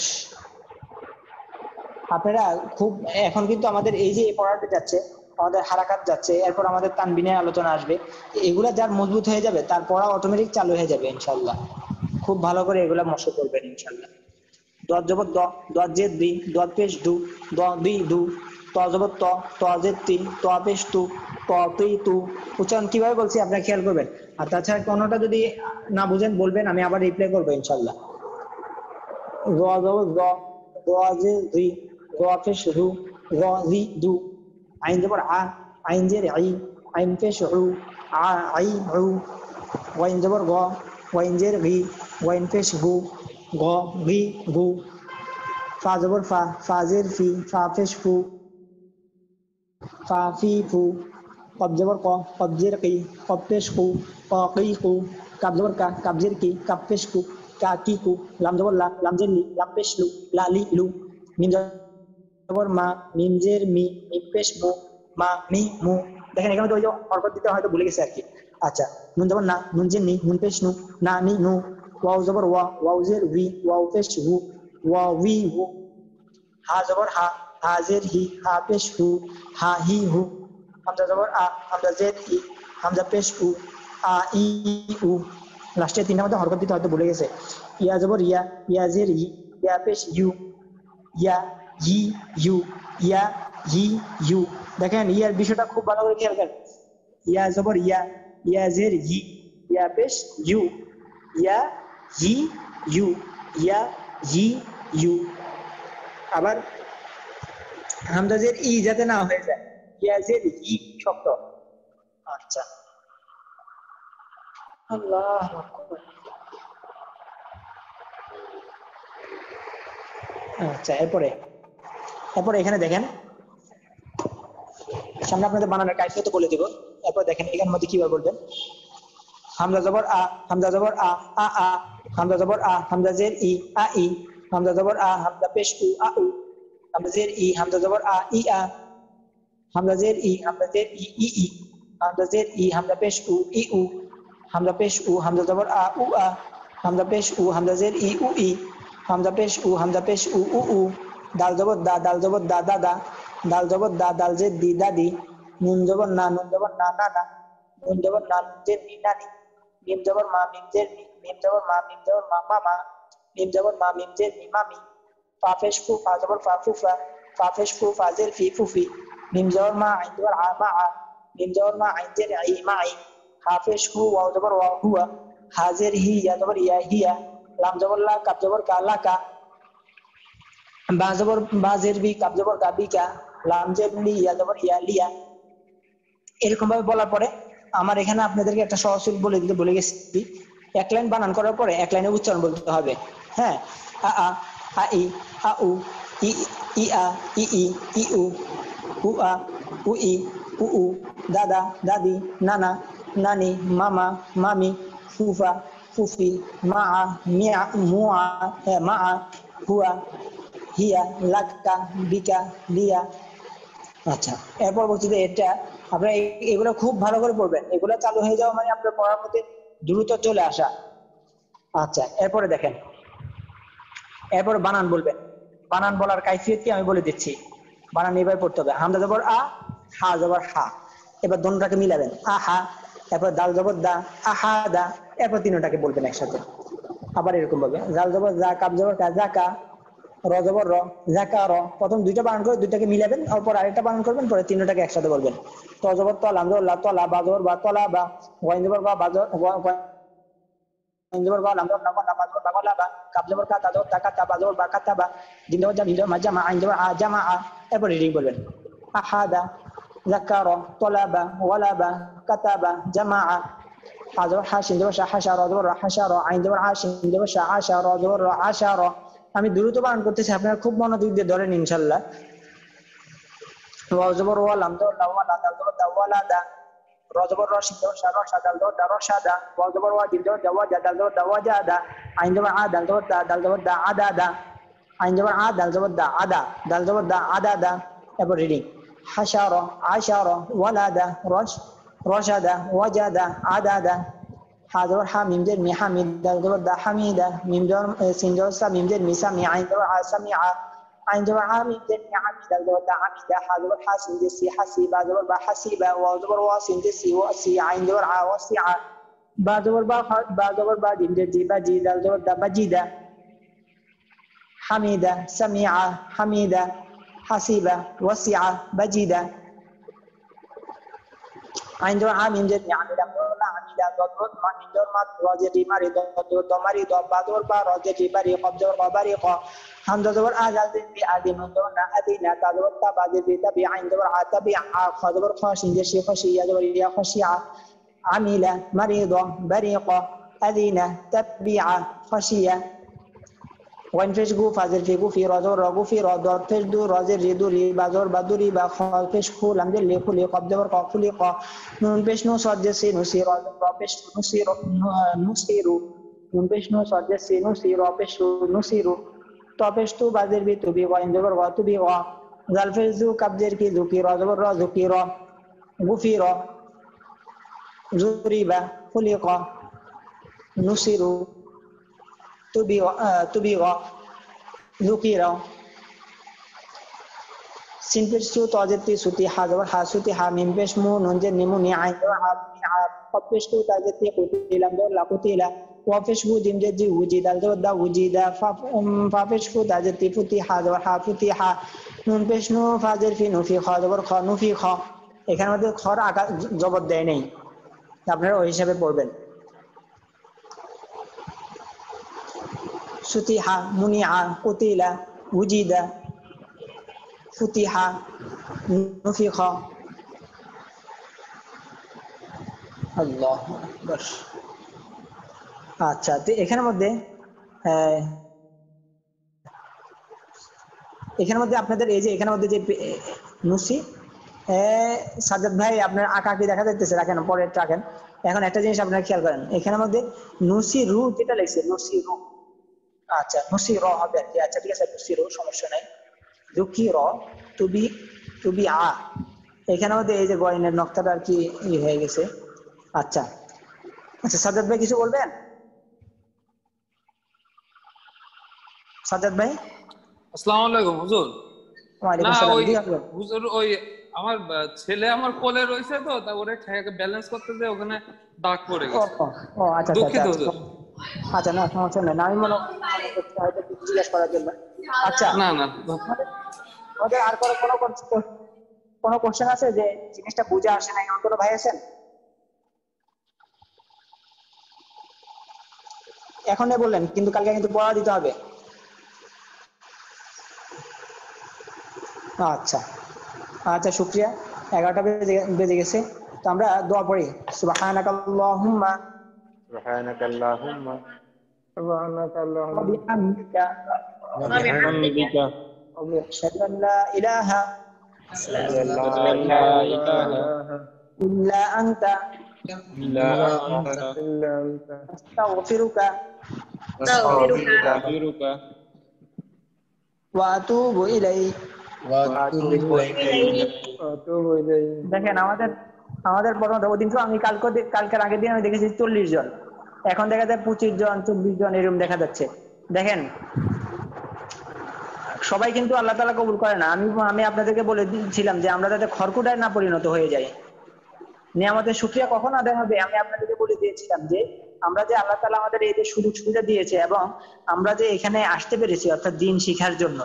আপনারা খুব, এখন কিন্তু আমাদের এই যে পড়াটা যাচ্ছে, আমাদের হারাকাত যাচ্ছে, এরপর আমাদের তানবিনের আলোচনা আসবে, এগুলা যার মজবুত হয়ে যাবে তার পড়া অটোমেটিক চালু হয়ে যাবে ইনশাআল্লাহ। খুব ভালো করে এগুলা মশক করবেন ইনশাআল্লাহ। দত জবর দ, দত জের দি, দত পেশ দু, দ দি দু, ত জবর ত, ত জের তি, ত পেশ তু, ত তুই তু। উচ্চারণ কিভাবে বলছি আপনারা খেয়াল করবেন। আর তাছাড়া কোনোটা যদি না বুঝেন বলবেন, আমি আবার রিপ্লাই করবো ইনশাল্লাহ। র জবর র, র জের রি, র পেশ রু, র রি দু, আইন জবর আ, আইন জের আই, আইন পেশ রু, আ আই রু, ওয়াইন জবর গ, ওয়াইন জের গি, ওয়াইন পেশ গু, গ গি গু, ফা জবর ফা, ফা জের ফি, ফা পেশ ফু, ফা ফি ফু, কব জবর ক, কব জের কি, কব পেশ কু, ক কি কু, কাব জবর কা, কাব জের কি, কাব পেশ কু, কা কি কু, লাম জবর লা, লাম জের লি, লাম পেশ লু, লা লি লু, মিম জবর মা, মিম জের মি, মিম পেশ মু, মা মি মু। দেখেন এখানে তো ওই যে হরকত দিতে হয়তো ভুলে গেছে আর কি। আচ্ছা, নুন জবর না, নুন জের নি, নুন পেশ নু, না নি নু, ওয়াও জবর ওয়া, ওয়াও জের উই, ওয়াও পেশ হু, ওয়া উই হু, হা জবর হা, হা জের হি, হা পেশ হু, হা হি হু, হামজা জবর আ, হামজা জের ই, হামজা পেশ উ, আ ই উ। লাস্টে তিনটা মধ্যে হরকত দিতে হয়তো ভুলে গেছে। ইয়া জবর ইয়া, ইয়া জের ই, ইয়া পেশ ইউ, ইয়া ই ইউ, ইয়া ই ইউ। দেখেন ইয়ার বিষয়টা খুব ভালো করে খেয়াল করেন। ইয়া জবর ইয়া, ইয়া জের ই, ইয়া পেশ ইউ, ইয়া ই ইউ, ইয়া ই ইউ। আবার হামজাজের ই যাতে না হয়ে যায়, ইয়াজের ই শব্দ। আচ্ছা, আল্লাহ আকবার। আচ্ছা, এরপরে এখানে দেখেন, সামনে আপনাদের বানানোর কাইফিয়ত বলে দিব। এরপর দেখেন এখানের মধ্যে কিভাবে বলবেন। হামজা জবর আ, হামজা জবর আ, আ আ, হামজা জবর আ, হামজা জের ই, আ ই, হামজা জবর আ, হামজা পেশ উ, আ উ, হামজা জের ই, হামজা জবর আ, ই আ, হামজা জের ই, হামজা জের ই, ই ই, হামজা জের ই, হামজা পেশ উ, ই উ, হামজা পেশ উ, হামজা জবর আ, উ আ, হামজা পেশ উ, হামজা জের ই, উ ই, হামজা পেশ উ, হামজা পেশ উ, উ উ, দাল জবর দা, দাল জবর দা, দাদা, দাল জবর দা, দাল জের দি, দাদি, নুন জবর না, নুন জবর না, নানা, নুন জবর না, নুন জের নি, নানি, মিম জবর মা, মিম জের মি, মিম জবর মা, মিম জবর মা, মামা, মিম জবর মা, মিম জের মি, মামি, ফা পেশ ফু, ফা জবর ফা, ফুফা, ফা পেশ ফু, ফা জের ফি, ফুফি, মিম জবর মা, আইন জবর আ, মা আ, মিম জবর মা, আইন জের আই, মা আই, হা পেশ হু, ওয়াও জবর ওয়া, হুয়া, হা জের হি, ইয়া জবর ইয়া, হিয়া, লাম জবর লা, কাব জবর কা, লাকা, বা জবর বা জের বি, কাব জবর কা, বিকা, লাম জের লি, ইয়া জবর ইয়া, লিয়া। এরকম ভাবে বলার পরে আমার এখানে আপনাদেরকে একটা সহজ বলে দিতে ভুলে গেছি। এক লাইন বানান করার পরে এক লাইনে উচ্চারণ বলতে হবে। হ্যাঁ, আ আ, আ ই, আ উ, ই ই আ, ই ই, ই উ, আ, উ ই, উ, দাদা, দাদি, নানা, নানি, মামা, মামি, ফুফা, ফুফি, মা আ, মিয়া, মুয়া, মা আ, হুয়া, হিয়া, লাক্কা, বিকা, লিয়া। আচ্ছা, এর পরবর্তীতে এটা আপনারা এগুলো খুব ভালো করে পড়বেন। এগুলো চালু হয়ে যাওয়া মানে আপনার পড়ার মধ্যে দ্রুত চলে আসা। আচ্ছা, এরপরে দেখেন, এরপর বানান বলবেন। বানান বলার কাইফিয়ত কি আমি বলে দিচ্ছি। বানান এভাবে পড়তে হবে। হামজা জবর আ, হা জবর হা। এবার দোনোটাকে মিলাবেন, আহা, এরপর দাল জবর দা, আহা দা, এরপর তিনটাকে বলবেন একসাথে। আবার এরকম ভাবে জাল জবর জা, কাব জবর কা, জাকা, র জবর র, জাকা র। প্রথম দুইটা বানান করে দুইটাকে মিলাবেন, তারপর আরেকটা বানান করবেন, পরে তিনটাকে একসাথে বলবেন। ত জবর ত, লাম জবর লা, তলা, বা জবর বা, তলা বা, ওয়াইন জবর বা, ওয়াইন জবর বা, লাম জবর না, বা জবর বা, লা বা, কাব জবর কা, তা জবর তা, কাতা, বা জবর বা, কাতা বা, জিম জবর জা, মিম জবর মা, জামা, আইন জবর আ, জামা আ। এরপর রিডিং বলবেন, আহাদা, যাকারা, তলাবা, ওয়ালাবা, কাতাবা, জামাআ। হা জবর হা, শিন জবর শা, হাশা, র জবর রা, হাশারা, আইন জবর আ, শিন জবর শা, আশা, র জবর র, আশারা। আমি দ্রুত বানান করতেছি, আপনারা খুব মনোযোগ দিয়ে ধরেন ইনশাআল্লাহ। ওয়া জবর ওয়া, লাম জবর লা, ওয়ালা, দাল জবর দা, ওয়ালাদা, র জবর র, শিন জবর শা, রশা, দাল জবর দা, রশাদা, ওয়া জবর ওয়া, জিম জবর দা, ওয়াজা, দাল জবর দা, ওয়াজাদা, আইন জবর আ, দাল জবর দা, দাল জবর দা, আদাদা, আইন জবর আ, দাল জবর দা, আদা, দাল জবর দা, আদাদা। এরপর রিডিং, হাশারা, আশারা, ওয়ালাদা, রশাদা, ওয়াজাদা, আদাদা। হা জবর হা, মিম জের মি, হামিদ, দাল জবর দা, হামিদা, মিম জবর সিন জবর সা, মিম জের মি, সামি, আইন জবর আ, সামিআ, আইন জবর আ, মিম জের মি, হামিদ, দাল জবর দা, হামিদা, হা জবর হা, সিন জের সি, হাসি, বা জবর বা, হাসিবা, ওয়া জবর ওয়া, সিন জের সি, ওয়াসি, আইন জবর আ, ওয়াসিআ, বা জবর বা, বা জবর বা, জিম জের জি, বাজি, দাল জবর দা, বাজিদা। হামিদা সামিআ হামিদা হাসিবা ওয়াসিআ বাজিদা আইন জবর আমিন যে আমিদা বলা আমিদা দত মামিন জবর মাত রাজেটি মারি দত মারি দ বাদর বা রাজেটি বারি কবজর কবারি ক হামজা জবর আজাল বি আদি নুন জবর না আদিনা তা জবর তা বাদি বি তাবি আইন জবর আতাবি আ খ জবর খ শিন যে শিফা শিয়া জবর ইয়া খশিয়া আমিলা মারিদ বারিক আদিনা তাবিআ খশিয়া ওয়ান ফেশ গু ফাজের ফি গু ফি রাজর রাগু ফি রাদর ফেশ দু রাজের রিদু রি বাজর বাদুরি বা খ ফেশ খুল আমজে লেখু লি কবজর ক খুলি ক নুন পেশ নু সজ্জে সি নু সি রাজর র পেশ নু সি নুসিরু নুন পেশ নু সজ্জে সি নু সি র পেশ নুসিরু ত পেশ তু বাজের বি তুবি ওয়াইন জবর ওয়া তুবি ওয়া জাল ফেশ দু কবজের কি জুকি রাজর র জুকি র গুফি র জুরিবা খুলি ক নুসিরু তুবিগ যুকিরা সিন পেশ সু তাজেতি সুতি হাজর হাসুতি হা মিম পেশ মু নুন যে নিমু নি আইন হা কব পেশ তু তাজেতি কুতিলাম দর লা কুতিলা ওয়া পেশ গু জিম যে জি উজিদাল দর দা উজিদা ফা পেশ ফু তাজেতি ফুতি হাজর হা ফুতি হা নুন পেশ নু ফাজের ফি নুফি খ জবর খ নুফি খ এখানে মধ্যে খর আকার জবর দেয় নেই আপনারা ওই হিসাবে পড়বেন সুতিহা মুনিআ কুতিলা উজিদা ফুতিহা নুফিখা আল্লাহু আকবার আচ্ছা তো এখানের মধ্যে আপনাদের এই যে এখানের মধ্যে যে নুসি সাজ্জাদ ভাই আপনার আঁকা কি দেখা যাচ্ছে রাখেন পরে রাখেন এখন একটা জিনিস আপনারা খেয়াল করেন এখানের মধ্যে নুসি রু যেটা লিখছে নুসি রু আচ্ছা নুসি র হবে আর কি আচ্ছা ঠিক আছে নুসি রু সমস্যা নাই দুঃখী র তুবি আ এখানে মধ্যে এই যে গয়নের নকশাটা আর কি হয়ে গেছে আচ্ছা আচ্ছা সাজ্জাদ ভাই কিছু বলবেন সাজ্জাদ ভাই আসসালামু আলাইকুম হুজুর ওয়ালাইকুম আসসালাম জি হুজুর ওই আমার ছেলে আমার কোলে রয়েছে তো তা ওরে ব্যালেন্স করতে যে ওখানে দাগ পড়ে গেছে ও আচ্ছা দুঃখিত হুজুর আচ্ছা না সমস্যা নেই আমি মনে হয়তো জিজ্ঞেস করার জন্য আচ্ছা না ওদের আর কোনো কোশ্চেন আছে যে জিনিসটা বুঝে আসে না এমন কোনো ভাই আছেন এখনই বললেন কিন্তু কালকে কিন্তু পড়া দিতে হবে আচ্ছা আচ্ছা শুকরিয়া 11টা বেজে গেছে তো আমরা দোয়া পড়ি সুবহানাকাল্লাহুম্মা বিহামদিকা أشهد أن لا إله إلا أنت أستغفرك وأتوب إليك দেখেন আমাদের বর্তমান ওই দিন তো আমি কালকের আগের দিন আমি দেখেছি 40 জন এখন দেখা যায় 25 জন 24 জন এরকম দেখা যাচ্ছে দেখেন সবাই কিন্তু আল্লাহ তাআলা কবুল করে না আমি আপনাদেরকে বলে দিয়েছিলাম যে আমরা যাতে খড়কুটায় না পরিণত হয়ে যাই নিয়ামতের শুকরিয়া কখন আদায় হবে আমি আপনাদেরকে বলে দিয়েছিলাম যে আমরা যে আল্লাহ তাআলা আমাদের এই যে সুযোগ সুবিধা দিয়েছে এবং আমরা যে এখানে আসতে পেরেছি অর্থাৎ দ্বীন শিখার জন্য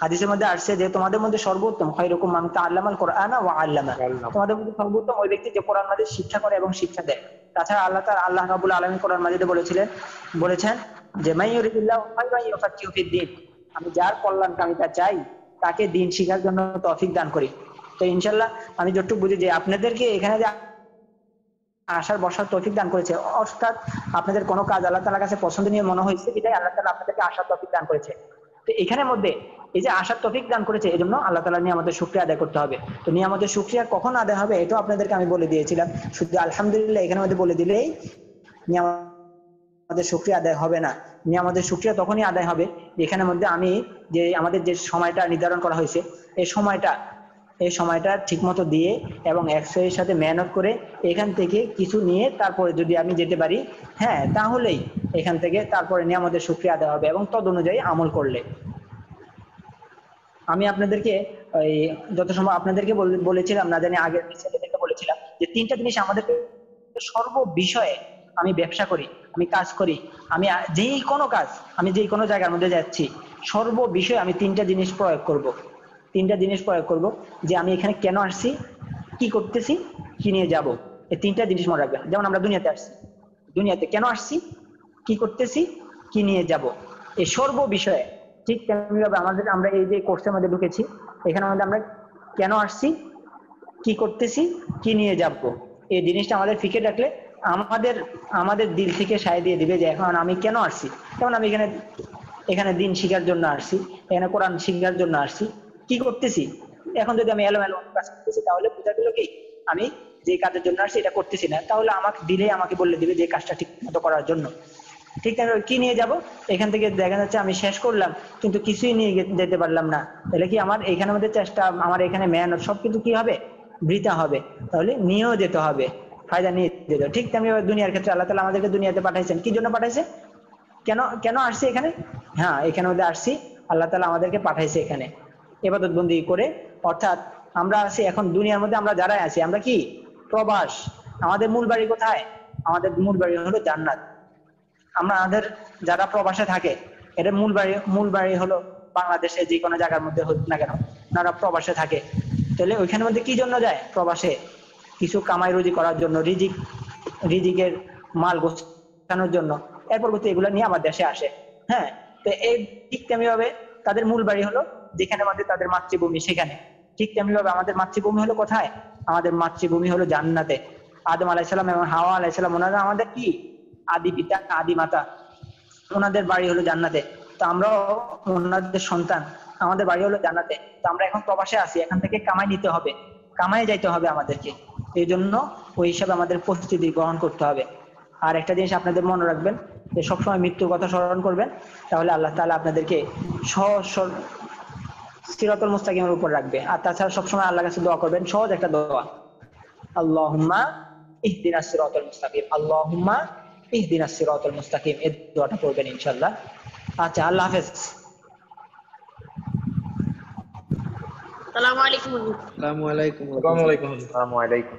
হাদিসের মধ্যে আসছে যে তোমাদের মধ্যে সর্বোত্তম খায়রুকুম মান তাআল্লামাল কুরআনা ওয়া আল্লামা তোমাদের মধ্যে সর্বোত্তম ওই ব্যক্তি যে কোরআন মাজিদ শিক্ষা করে এবং শিক্ষা দেয় তাছাড়া আল্লাহ রাব্বুল আলামিন কোরআন মাজিদে বলেছেন যে মাইয়ুরিদিল্লাহু খায়রান ইউফাক্কিহু ফিদ-দ্বীন আমি যার কল্যাণকামিতা চাই তাকে দ্বীন শিখার জন্য তৌফিক দান করি তো ইনশাআল্লাহ আমি যতটুকু বুঝি যে আপনাদেরকে এখানে যে আসার বসার তৌফিক দান করেছে অর্থাৎ আপনাদের কোনো কাজ আল্লাহ তাআলার কাছে পছন্দনীয় মনে হয়েছে এটাই আল্লাহ তাআলা আপনাদেরকে আসার তৌফিক দান করেছে তো এখানের মধ্যে এই যে আসার তৌফিক দান করেছে এজন্য আল্লাহ তাআলা নিয়ামতের শুকরিয়া আদায় করতে হবে তো নিয়ামতের শুকরিয়া কখন আদায় হবে এটাও আপনাদেরকে আমি বলে দিয়েছিলাম শুধু আলহামদুলিল্লাহ এখানের মধ্যে বলে দিলেই নিয়ামতের শুকরিয়া আদায় হবে না নিয়ামতের শুকরিয়া তখনই আদায় হবে এখানের মধ্যে আমি যে আমাদের যে সময়টা নির্ধারণ করা হয়েছে এই সময়টা ঠিকমতো দিয়ে এবং একশোর সাথে মেহনত করে এখান থেকে কিছু নিয়ে তারপরে যদি আমি যেতে পারি হ্যাঁ তাহলেই এখান থেকে তারপরে নিয়ামতের শুকরিয়া আদায় হবে এবং তদ অনুযায়ী আমল করলে আমি আপনাদেরকে যত সম্ভব আপনাদেরকে বলেছিলাম না জানি আগের ছেলেদেরকে বলেছিলাম যে 3টা জিনিস আমাদেরকে সর্ব বিষয়ে আমি ব্যবসা করি, আমি কাজ করি, আমি যেই কোনো কাজ, আমি যেই কোনো জায়গার মধ্যে যাচ্ছি, সর্ব বিষয়ে আমি তিনটা জিনিস প্রয়োগ করব। তিনটা জিনিস প্রয়োগ করব, যে আমি এখানে কেন আসছি, কি করতেছি, কি নিয়ে যাব। এই তিনটা জিনিস মনে রাখবেন। যেমন আমরা দুনিয়াতে আসছি, দুনিয়াতে কেন আসছি, কি করতেছি, কি নিয়ে যাব, এই সর্ব বিষয়ে। ঠিক তেমনিভাবে আমরা এই যে কোর্সের মধ্যে ঢুকেছি, এখানে মধ্যে আমরা কেন আসছি, কি করতেছি, কি নিয়ে যাব, এই জিনিসটা আমাদের ফিকে রাখলে আমাদের দিল থেকে সায় দিয়ে দিবে যে এখন আমি কেন আসছি। যেমন আমি এখানে দিন শিখার জন্য আসছি, এখানে কোরআন শিখার জন্য আসছি, কি করতেছি। এখন যদি আমি এলোমেলো কাজ করতেছি, তাহলে বোঝা গেল কি আমি যে কাজের জন্য আসছি এটা করতেছি না, তাহলে আমাকে বলে দিবে যে কাজটা ঠিক মতো করার জন্য। ঠিক তেমন কি নিয়ে যাব, এখান থেকে দেখা যাচ্ছে আমি শেষ করলাম কিন্তু কিছুই নিয়ে যেতে পারলাম না, তাহলে কি আমার এখানের মধ্যে চেষ্টা, আমার এখানে মেহনত সব কিছু কি হবে, বৃথা হবে। তাহলে নিয়েও যেতে হবে, ফায়দা নিয়ে যেতে হবে। ঠিক তেমনি দুনিয়ার ক্ষেত্রে আল্লাহ তাআলা আমাদেরকে দুনিয়াতে পাঠাইছেন, কি জন্য পাঠাইছে, কেন আসছি এখানে, হ্যাঁ এখানে মধ্যে আসছি, আল্লাহ তাআলা আমাদেরকে পাঠাইছে এখানে ইবাদত বন্দেগী করে। অর্থাৎ আমরা আছি এখন দুনিয়ার মধ্যে, আমরা যারাই আছি আমরা কি প্রবাস। আমাদের মূল বাড়ি কোথায়, আমাদের মূল বাড়ি হলো জান্নাত। আমাদের যারা প্রবাসে থাকে, এদের মূল বাড়ি হলো বাংলাদেশে যে কোনো জায়গার মধ্যে হোক না কেন, ওনারা প্রবাসে থাকে। তাহলে ওইখানের মধ্যে কি জন্য যায়, প্রবাসে কিছু কামাই রুজি করার জন্য, রিজিকের মাল গোছানোর জন্য। এরপর এগুলো নিয়ে আমার দেশে আসে। হ্যাঁ, তো এই ঠিক তেমনি ভাবে তাদের মূল বাড়ি হলো যেখানে মধ্যে তাদের মাতৃভূমি, সেখানে। ঠিক তেমনি ভাবে আমাদের মাতৃভূমি হলো কোথায়, আমাদের মাতৃভূমি হলো জান্নাতে। আদম আলাইহিস সালাম এবং হাওয়া আলাইহিস সালাম, ওনারা আমাদের কি আদি পিতা, আদি মাতা, ওনাদের বাড়ি হলো জান্নাতে। তো আমরাও ওনাদের সন্তান, আমাদের বাড়ি হলো জান্নাতে। তো আমরা এখন প্রবাসে আছি, এখান থেকে কামাই নিতে হবে, কামাই যাইতে হবে আমাদেরকে। এই জন্য ওই হিসাবে আমাদের প্রস্তুতি গ্রহণ করতে হবে। আর একটা জিনিস আপনাদের মনে রাখবেন, যে সবসময় মৃত্যুর কথা স্মরণ করবেন, তাহলে আল্লাহ তাআলা আপনাদেরকে সিরাতুল মুস্তাকিমের উপর রাখবে। আর তাছাড়া সবসময় আল্লাহর কাছে দোয়া করবেন, সহজ একটা দোয়া, আল্লাহুম্মা ইহদিনাস সিরাতাল মুস্তাকিম, আল্লাহুম্মা ইহদিনাস সিরাতাল মুস্তাকিম, এই দোয়াটা করবেন ইনশাআল্লাহ। আচ্ছা, আল্লাহ হাফেজ। আসসালামু আলাইকুম। আসসালামু আলাইকুম। আসসালামু আলাইকুম।